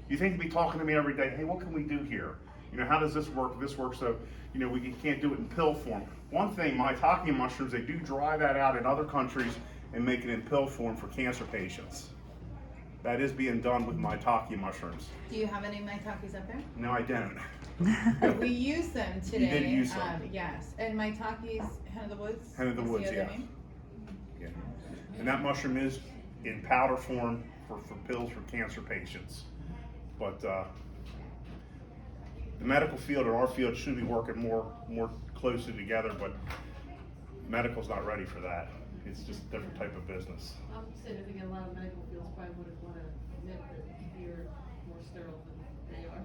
B: You think they'd be talking to me every day, hey, what can we do here? You know, how does this work? This works, so, you know, we can't do it in pill form. One thing, my Shiitake mushrooms, they do dry that out in other countries and make it in pill form for cancer patients. That is being done with my Shiitake mushrooms.
G: Do you have any maitakes up there?
B: No, I don't.
G: We use them today.
B: did use them.
G: Yes, and maitake's Hen of the Woods.
B: Hen of the
G: is
B: Woods,
G: other
B: yeah.
G: name?
B: Yeah. And that mushroom is in powder form for pills for cancer patients. But the medical field and our field should be working more closely together, but medical's not ready for that. It's just a different type of business.
J: I'm significant, a lot of medical fields probably wouldn't want to admit that you're more sterile than they are.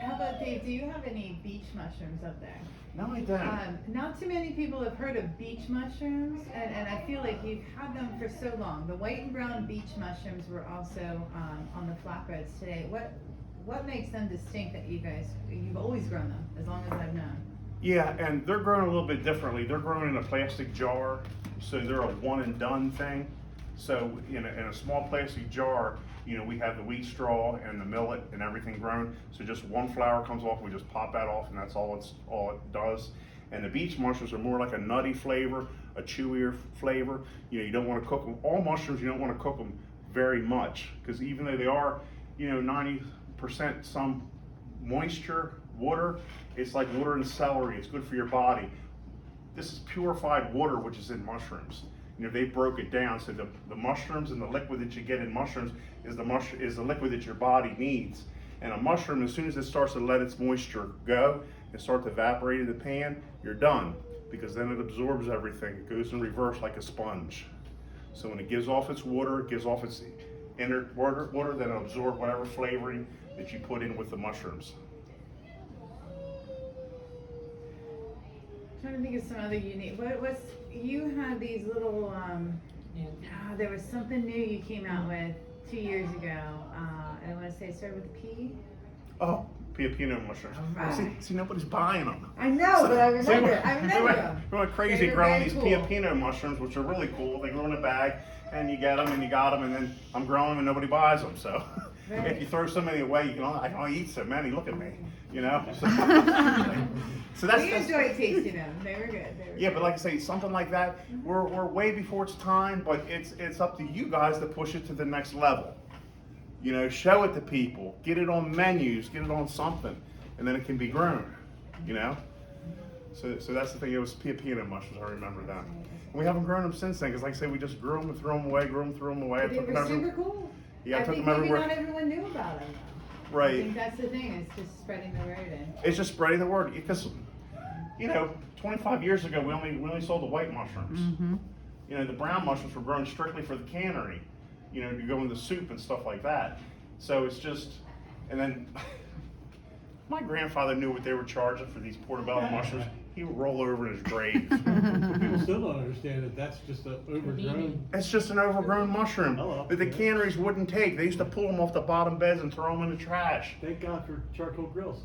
G: How about Dave, do you have any beach mushrooms up there?
B: No, I don't.
G: Not too many people have heard of beach mushrooms, and I feel like you've had them for so long. The white and brown beach mushrooms were also on the flatbreads today. What makes them distinct that you've always grown them, as long as I've known?
B: Yeah, and they're grown a little bit differently. They're grown in a plastic jar, so they're a one and done thing. So in a small plastic jar, you know, we have the wheat straw and the millet and everything grown. So just one flower comes off, we just pop that off, and that's all it does. And the beach mushrooms are more like a nutty flavor, a chewier flavor. You know, you don't want to cook them. All mushrooms, you don't want to cook them very much, because even though they are, you know, 90% some moisture, water, it's like water and celery. It's good for your body. This is purified water, which is in mushrooms. You know, they broke it down, so the mushrooms and the liquid that you get in mushrooms is the liquid that your body needs. And a mushroom, as soon as it starts to let its moisture go and start to evaporate in the pan, you're done, because then it absorbs everything. It goes in reverse like a sponge. So when it gives off its water, it gives off its inner water, then it'll absorb whatever flavoring that you put in with the mushrooms.
G: Trying to think of some other unique. You had these little? There was something new you came out with 2 years ago. I want to say it started with a P.
B: Oh, Pio mushrooms.
G: Right.
B: See, nobody's buying them.
G: I know, but I remember.
B: We went crazy
G: They were
B: growing
G: very
B: these
G: cool.
B: Pio mushrooms, which are really cool. They grow in a bag, and you get them, and you got them, and then I'm growing them, and nobody buys them. So
G: Right.
B: if you throw so many away, I can only eat so many. Look at me, you know. So that's
G: We enjoyed tasting them. They were good.
B: yeah, but like I say, something like that, we're way before its time, but it's up to you guys to push it to the next level. You know, show it to people, get it on menus, get it on something, and then it can be grown. You know, so that's the thing. It was peanut mushrooms. I remember them. And we haven't grown them since then, because like I say, we just grew them and threw them away, grew them, threw them away. I
G: They
B: took
G: were
B: them
G: super cool.
B: Yeah, I took
G: think
B: them
G: maybe
B: everywhere.
G: not everyone knew about them though.
B: Right.
G: I think that's the thing. It's just spreading the word in.
B: It's just spreading the word, because, you know, 25 years ago, we only sold the white mushrooms. You know, the brown mushrooms were grown strictly for the cannery. You know, you go in the soup and stuff like that. So it's just, and then my grandfather knew what they were charging for these Portobello mushrooms. He would roll over in his grave.
D: People still don't understand that that's just an overgrown.
B: It's just an overgrown mushroom that the canneries wouldn't take. They used to pull them off the bottom beds and throw them in the trash.
D: Thank God for charcoal grills.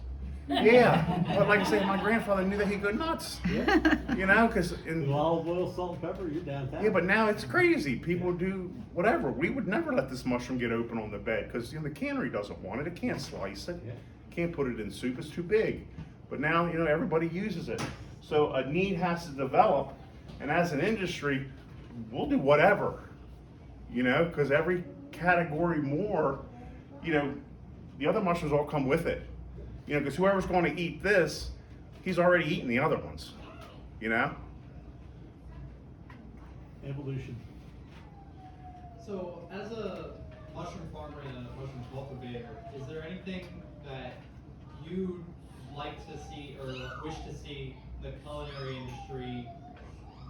B: Yeah, but like I say, my grandfather knew that he'd go nuts.
D: Yeah.
B: You know, because
D: With olive oil, salt, and pepper, you're downtown.
B: yeah, but now it's crazy. People do whatever. We would never let this mushroom get open on the bed because the cannery doesn't want it. It can't slice it.
D: Yeah.
B: Can't put it in soup. It's too big. But now everybody uses it. So a need has to develop, and as an industry, we'll do whatever. Because every category more, the other mushrooms all come with it. Because whoever's going to eat this, he's already eaten the other ones.
D: Evolution.
F: So, as a mushroom farmer and a mushroom cultivator, is there anything that you'd like to see or wish to see the culinary industry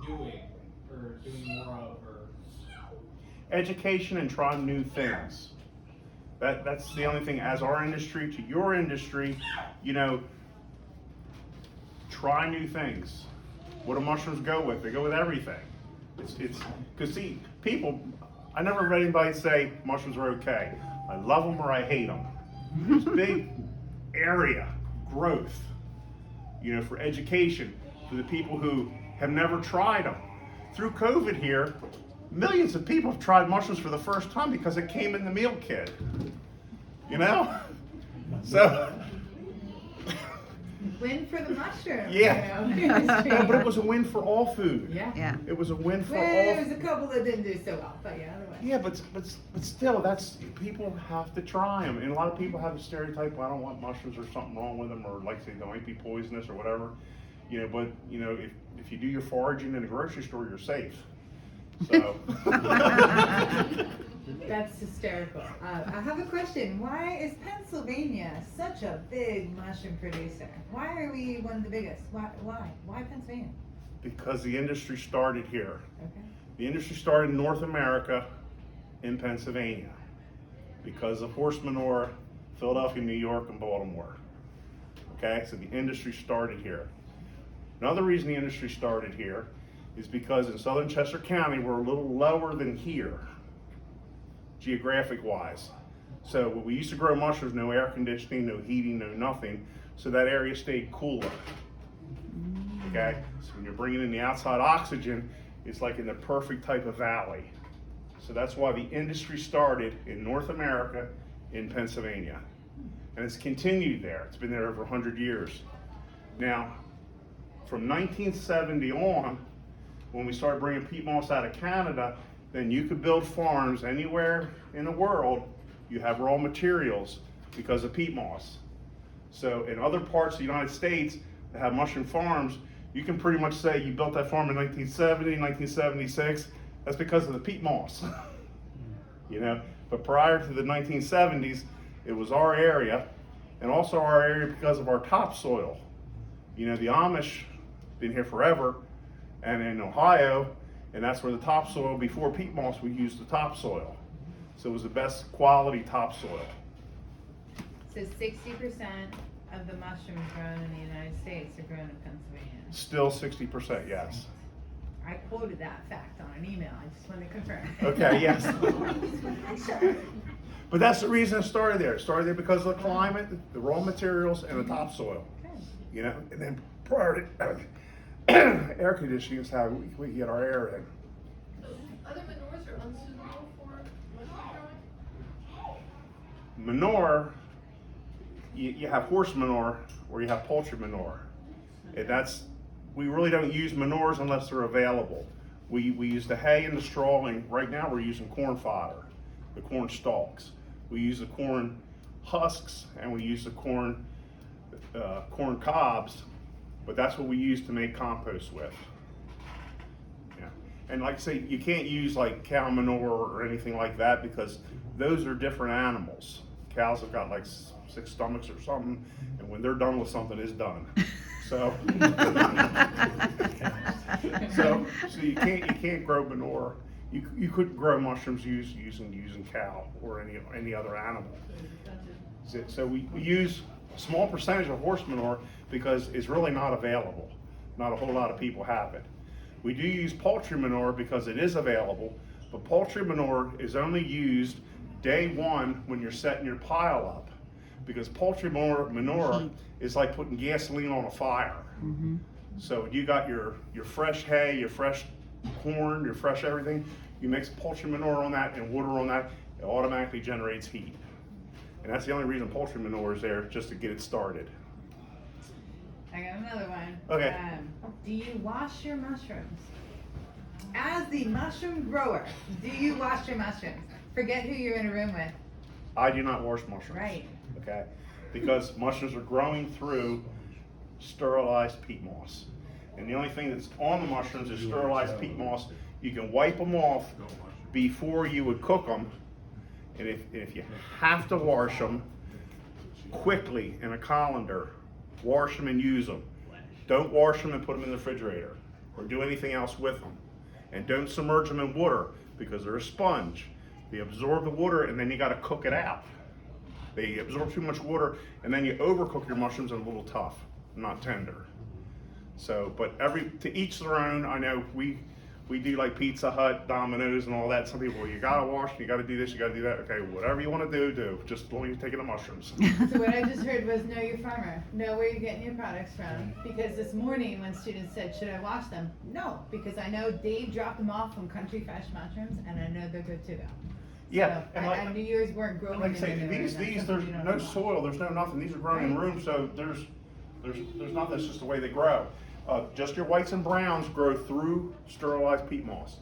F: doing or doing more of? Or
B: Education and trying new things. That's the only thing. As our industry to your industry, try new things. What do mushrooms go with? They go with everything. It's because see, people, I never heard anybody say mushrooms are okay. I love them or I hate them. There's big area growth, for education for the people who have never tried them. Through COVID here, millions of people have tried mushrooms for the first time because it came in the meal kit. So
G: Win for the mushroom.
B: Yeah. No, but it was a win for all food.
G: Yeah.
B: It was a win for
G: Well,
B: all.
G: there was a couple that didn't do so well, but yeah, otherwise.
B: Yeah, but still, that's people have to try them, and a lot of people have a stereotype. Well, I don't want mushrooms, or something wrong with them, or like say they might be poisonous or whatever. But if you do your foraging in a grocery store, you're safe. So.
G: That's hysterical. I have a question. Why is Pennsylvania such a big mushroom producer? Why are we one of the biggest? Why? Why Pennsylvania?
B: Because the industry started here.
G: Okay.
B: The industry started in North America, in Pennsylvania, because of horse manure, Philadelphia, New York, and Baltimore. Okay, so the industry started here. Another reason the industry started here is because in southern Chester County, we're a little lower than here, geographic wise. So when we used to grow mushrooms, no air conditioning, no heating, no nothing, so that area stayed cooler. Okay, so when you're bringing in the outside oxygen, it's like in the perfect type of valley. So that's why the industry started in North America, in Pennsylvania. And it's continued there. It's been there over 100 years. Now, from 1970 on, when we started bringing peat moss out of Canada, then you could build farms anywhere in the world. You have raw materials because of peat moss. So in other parts of the United States that have mushroom farms, you can pretty much say you built that farm in 1970, 1976. That's because of the peat moss. But prior to the 1970s, it was our area, and also our area because of our topsoil. The Amish been here forever, and in Ohio, and that's where the topsoil, before peat moss, we used the topsoil. So it was the best quality topsoil.
G: So 60% of the mushrooms grown in the United States are grown in Pennsylvania.
B: Still 60%, yes.
G: I quoted that fact on an email. I just wanted to confirm.
B: Okay, yes. But that's the reason it started there. It started there because of the climate, the raw materials, and the topsoil.
G: Okay.
B: And then prior to air conditioning is how we get our air in.
J: So other manures are unsuitable for mushroom growing?
B: Manure, you have horse manure or you have poultry manure. And we really don't use manures unless they're available. We use the hay and the straw, and right now we're using corn fodder, the corn stalks. We use the corn husks, and we use the corn cobs, but that's what we use to make compost with. Yeah. And like I say, you can't use like cow manure or anything like that because those are different animals. Cows have got like 6 stomachs or something, and when they're done with something, it's done. So, so you can't grow manure. You couldn't grow mushrooms using cow or any other animal. So we use a small percentage of horse manure because it's really not available. Not a whole lot of people have it. We do use poultry manure because it is available, but poultry manure is only used day one when you're setting your pile up. because poultry manure is like putting gasoline on a fire. So you got your fresh hay, your fresh corn, your fresh everything, you mix poultry manure on that and water on that, it automatically generates heat. And that's the only reason poultry manure is there, just to get it started.
G: I got another one.
B: Okay.
G: Do you wash your mushrooms? As the mushroom grower, do you wash your mushrooms? Forget who you're in a room with.
B: I do not wash mushrooms.
G: Right.
B: Okay, because mushrooms are growing through sterilized peat moss. And the only thing that's on the mushrooms is sterilized peat moss. You can wipe them off before you would cook them. And if you have to wash them, quickly in a colander, wash them and use them. Don't wash them and put them in the refrigerator or do anything else with them. And don't submerge them in water because they're a sponge. They absorb the water and then you gotta cook it out. They absorb too much water and then you overcook your mushrooms and a little tough, not tender. So, but to each their own. I know we do like Pizza Hut, Domino's and all that. Some people, you gotta wash, you gotta do this, you gotta do that. Okay, whatever you wanna do, just as long as you're taking the mushrooms.
G: So what I just heard was know your farmer, know where you're getting your products from. Because this morning when students said, should I wash them? No, because I know Dave dropped them off from Country Fresh Mushrooms and I know they're good to go.
B: Yeah,
G: So,
B: and
G: I knew yours weren't growing
B: like I say,
G: in manure,
B: these
G: that's
B: there's
G: something you don't
B: no
G: know.
B: soil, there's no nothing. These are grown in rooms, so there's nothing. That's just the way they grow. Just your whites and browns grow through sterilized peat moss.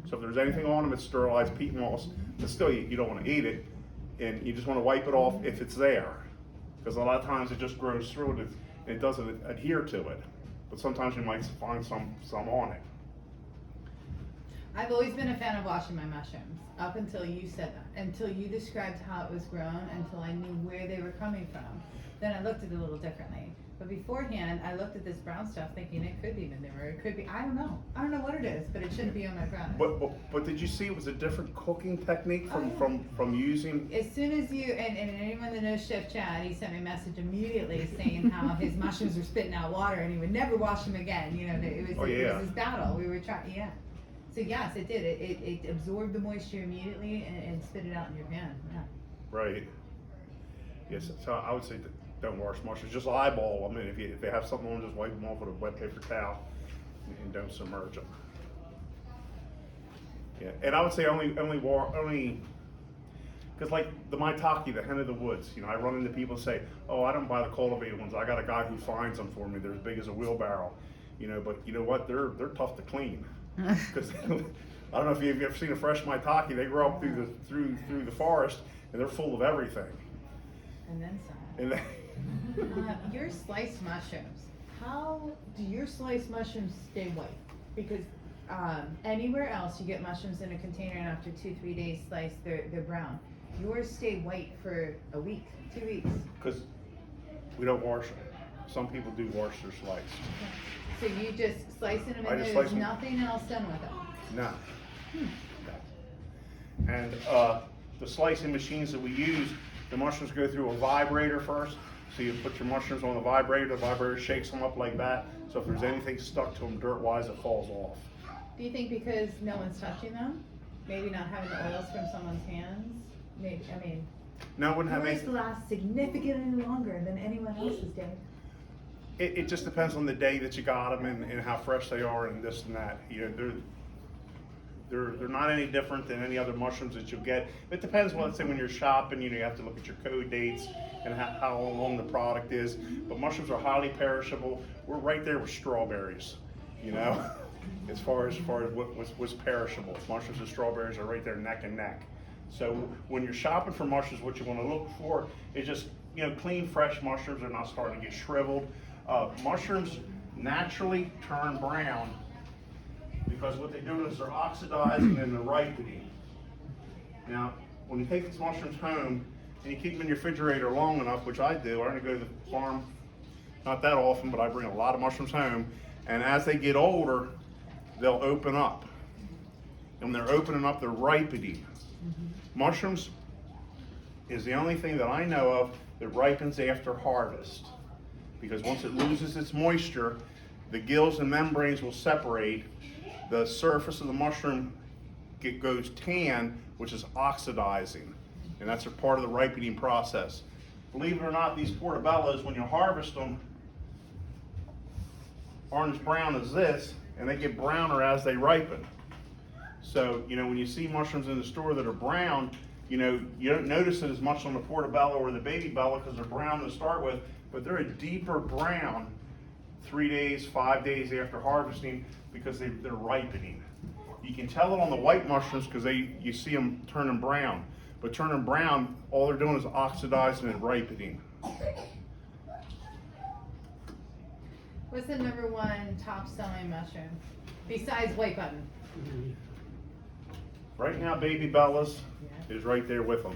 B: So if there's anything on them, it's sterilized peat moss. But still, you don't want to eat it, and you just want to wipe it off if it's there, because a lot of times it just grows through it and it doesn't adhere to it. But sometimes you might find some on it.
G: I've always been a fan of washing my mushrooms, up until you said that, until you described how it was grown, until I knew where they were coming from. Then I looked at it a little differently. But beforehand, I looked at this brown stuff thinking it could be manure, it could be, I don't know what it is, but it shouldn't be on my product.
B: But did you see it was a different cooking technique
G: Oh, yeah.
B: from using?
G: As soon as you, and anyone that knows Chef Chad, he sent me a message immediately saying how his mushrooms were spitting out water and he would never wash them again, you know, it was this battle, we were trying, yeah. So yes, it did, it absorbed the moisture immediately and spit it out in your pan, yeah.
B: Right. Yes, so I would say that don't wash mushrooms, just eyeball them, and if they have something on, just wipe them off with a wet paper towel and don't submerge them. Yeah, and I would say only, because like the maitake, the hen of the woods, you know, I run into people and say, oh, I don't buy the cultivated ones, I got a guy who finds them for me, they're as big as a wheelbarrow, you know, but you know what, they're tough to clean. Because I don't know if you've ever seen a fresh maitake, they grow up through the forest and they're full of everything.
G: And then some.
B: And they,
G: Your sliced mushrooms, how do your sliced mushrooms stay white? Because anywhere else you get mushrooms in a container and after 2-3 days sliced, they're brown. Yours stay white for a week, 2 weeks.
B: because we don't wash them. Some people do wash their slice.
G: So you just slicing them
B: I
G: in
B: just
G: there,
B: slice
G: there's
B: 'em.
G: nothing else done with them?
B: No. No. And the slicing machines that we use, the mushrooms go through a vibrator first. So you put your mushrooms on the vibrator shakes them up like that. So if there's anything stuck to them dirt-wise, it falls off.
G: Do you think because no one's touching them? Maybe not having the oils from someone's hands? Maybe, I mean,
B: No, it wouldn't have
G: yours
B: any.
G: last significantly longer than anyone else's did.
B: It just depends on the day that you got them and how fresh they are and this and that. You know, they're not any different than any other mushrooms that you'll get. It depends, well, let's say when you're shopping, you know, you have to look at your code dates and how long the product is. But mushrooms are highly perishable. We're right there with strawberries, you know, as far as what's perishable. Mushrooms and strawberries are right there neck and neck. So when you're shopping for mushrooms, what you want to look for is just, you know, clean, fresh mushrooms. They're not starting to get shriveled. Mushrooms naturally turn brown because what they do is they're oxidizing and they're ripening. Now, when you take these mushrooms home and you keep them in your refrigerator long enough, which I do, I only go to the farm not that often, but I bring a lot of mushrooms home, and as they get older, they'll open up. And when they're opening up, they're ripening. Mushrooms is the only thing that I know of that ripens after harvest. Because once it loses its moisture, the gills and membranes will separate. The surface of the mushroom goes tan, which is oxidizing. And that's a part of the ripening process. believe it or not, these portobellos, when you harvest them, orange brown is this, and they get browner as they ripen. So, you know, when you see mushrooms in the store that are brown, you know, you don't notice it as much on the portobello or the baby bella because they're brown to start with, but they're a deeper brown 3 days, 5 days after harvesting because they're ripening. You can tell it on the white mushrooms because you see them turning brown. But turning brown, all they're doing is oxidizing and ripening.
G: What's the #1 top selling mushroom besides white button?
B: Right now, baby bellas is right there with them.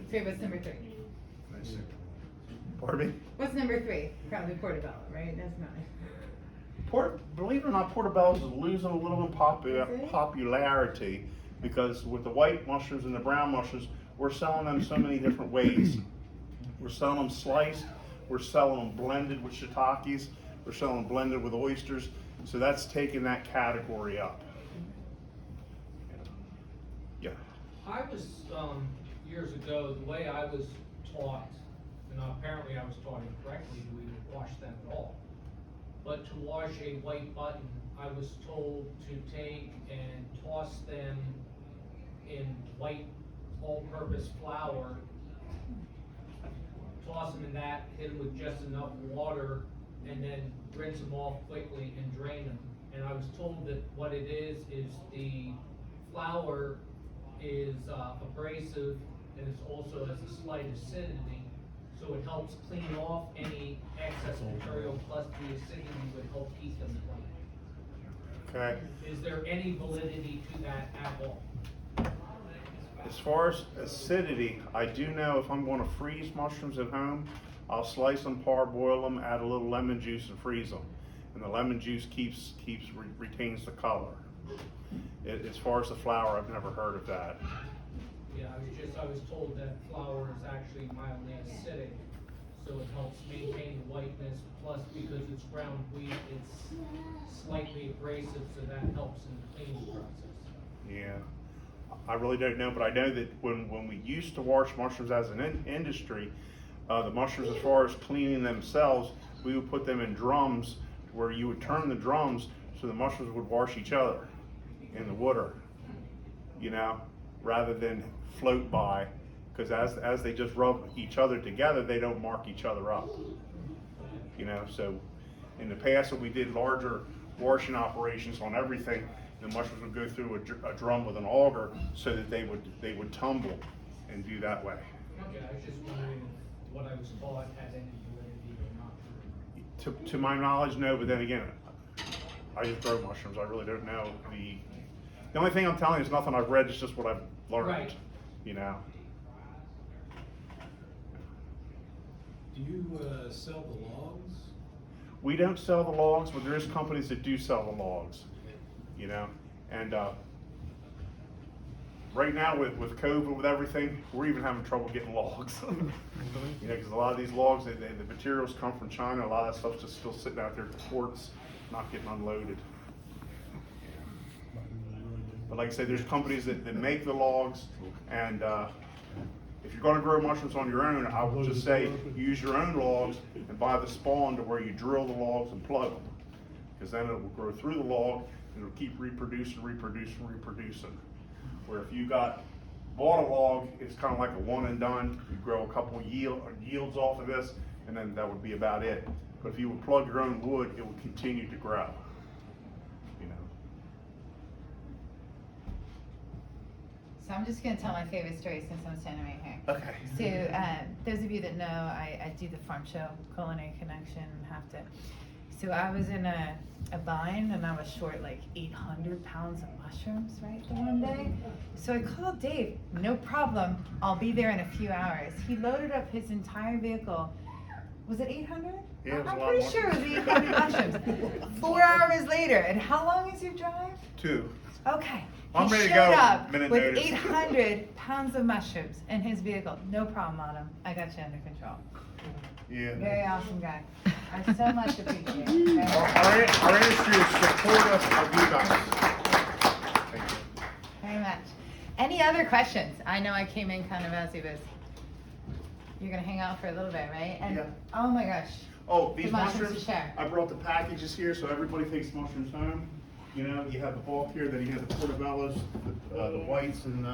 G: Okay, what's #3?
B: Pardon me?
G: What's #3? Probably Portobello, right? That's mine.
B: Believe it or not, portobellos is losing a little in
G: Is it?
B: popularity because with the white mushrooms and the brown mushrooms, we're selling them so many different ways. We're selling them sliced, we're selling them blended with shiitakes, we're selling them blended with oysters, so that's taking that category up. Yeah.
F: I was, years ago, the way I was taught, and apparently I was taught incorrectly, do we wash them at all? But to wash a white button, I was told to take and toss them in white all-purpose flour, toss them in that, hit them with just enough water, and then rinse them off quickly and drain them. And I was told that what it is the flour is abrasive and it also has a slight acidity, so it helps clean off any excess material, plus the acidity would help keep them clean.
B: Okay.
F: Is there any validity to that at all?
B: As far as acidity, I do know if I'm going to freeze mushrooms at home, I'll slice them, parboil them, add a little lemon juice and freeze them. And the lemon juice retains the color. As far as the flour, I've never heard of that.
F: Yeah, I was told that flour is actually mildly acidic, so it helps maintain the whiteness, plus because it's ground wheat, it's slightly abrasive, so that helps in the cleaning process.
B: Yeah, I really don't know, but I know that when we used to wash mushrooms as an industry, the mushrooms, as far as cleaning themselves, we would put them in drums where you would turn the drums so the mushrooms would wash each other in the water, you know, rather than float by, because as they just rub each other together, they don't mark each other up, you know. So in the past, when we did larger washing operations on everything, the mushrooms would go through a drum with an auger so that they would tumble and do that way.
F: Okay, I was just wondering if what I was taught had any validity or not.
B: To my knowledge, no, but then again, I just grow mushrooms. I really don't know. The only thing I'm telling you is nothing I've read, it's just what I've learned,
F: Right.
B: You know.
K: Do you sell the logs?
B: We don't sell the logs, but there is companies that do sell the logs, you know. And right now with COVID, with everything, we're even having trouble getting logs. You know, because a lot of these logs, the materials come from China. A lot of that stuff's just still sitting out there at the ports, not getting unloaded. But like I said, there's companies that make the logs, and if you're going to grow mushrooms on your own, I would just say use your own logs and buy the spawn to where you drill the logs and plug them, because then it will grow through the log and it'll keep reproducing. Where if you bought a log, it's kind of like a one and done. You grow a couple yields off of this, and then that would be about it. But if you would plug your own wood, it would continue to grow. You know.
G: So I'm just gonna tell my favorite story since I'm standing right here.
B: Okay.
G: So, those of you that know, I do the farm show, Culinary Connection, so I was in a bind and I was short like 800 pounds of mushrooms, right, the one day. So I called Dave, no problem, I'll be there in a few hours. He loaded up his entire vehicle. Was it 800?
B: Yeah, it was
G: I'm
B: a lot
G: pretty
B: of
G: sure it was 800 mushrooms. 4 hours later, and how long is your drive?
B: 2.
G: Okay.
B: I'm
G: He
B: ready to
G: showed
B: go.
G: up
B: Minute
G: with
B: notice.
G: 800 pounds of mushrooms in his vehicle. No problem, Autumn. I got you under control.
B: Yeah.
G: Very awesome guy. I so much appreciate it.
B: Our industry is supportive of you guys. Thank you.
G: Very much. Any other questions? I know I came in kind of as he was. You're gonna hang out for a little bit, right? And
B: Yeah.
G: oh my gosh,
B: Oh, these
G: The mushrooms
B: mushrooms,
G: to share.
B: I brought the packages here so everybody takes mushrooms home. You know, you have the bulk here, then you have the portobellos, the whites, and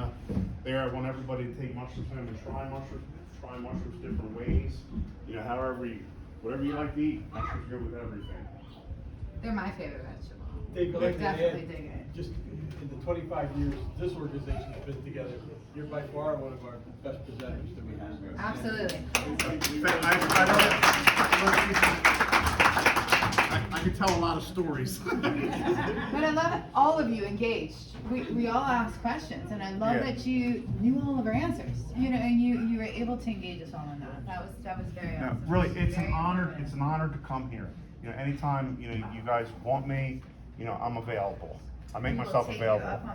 B: there I want everybody to take mushrooms home and try mushrooms different ways. You know, whatever you like to eat, mushrooms go with everything.
G: they're my favorite vegetable.
H: Dave, I'd like to
G: Definitely
H: add,
G: dig it.
H: just in the 25 years this organization's been together, you're by far one of our best presenters that we have.
G: Absolutely.
B: I can tell a lot of stories.
G: But I love all of you engaged. We all asked questions, and I love
B: Yeah.
G: that you knew all of our answers. You know, and you were able to engage us all in that. That was very
B: No,
G: awesome.
B: really, it's an
G: Very
B: honor.
G: informative.
B: It's an honor to come here. You know, anytime you guys want me, I'm available. I make
G: We will
B: myself
G: take you
B: available.
G: up on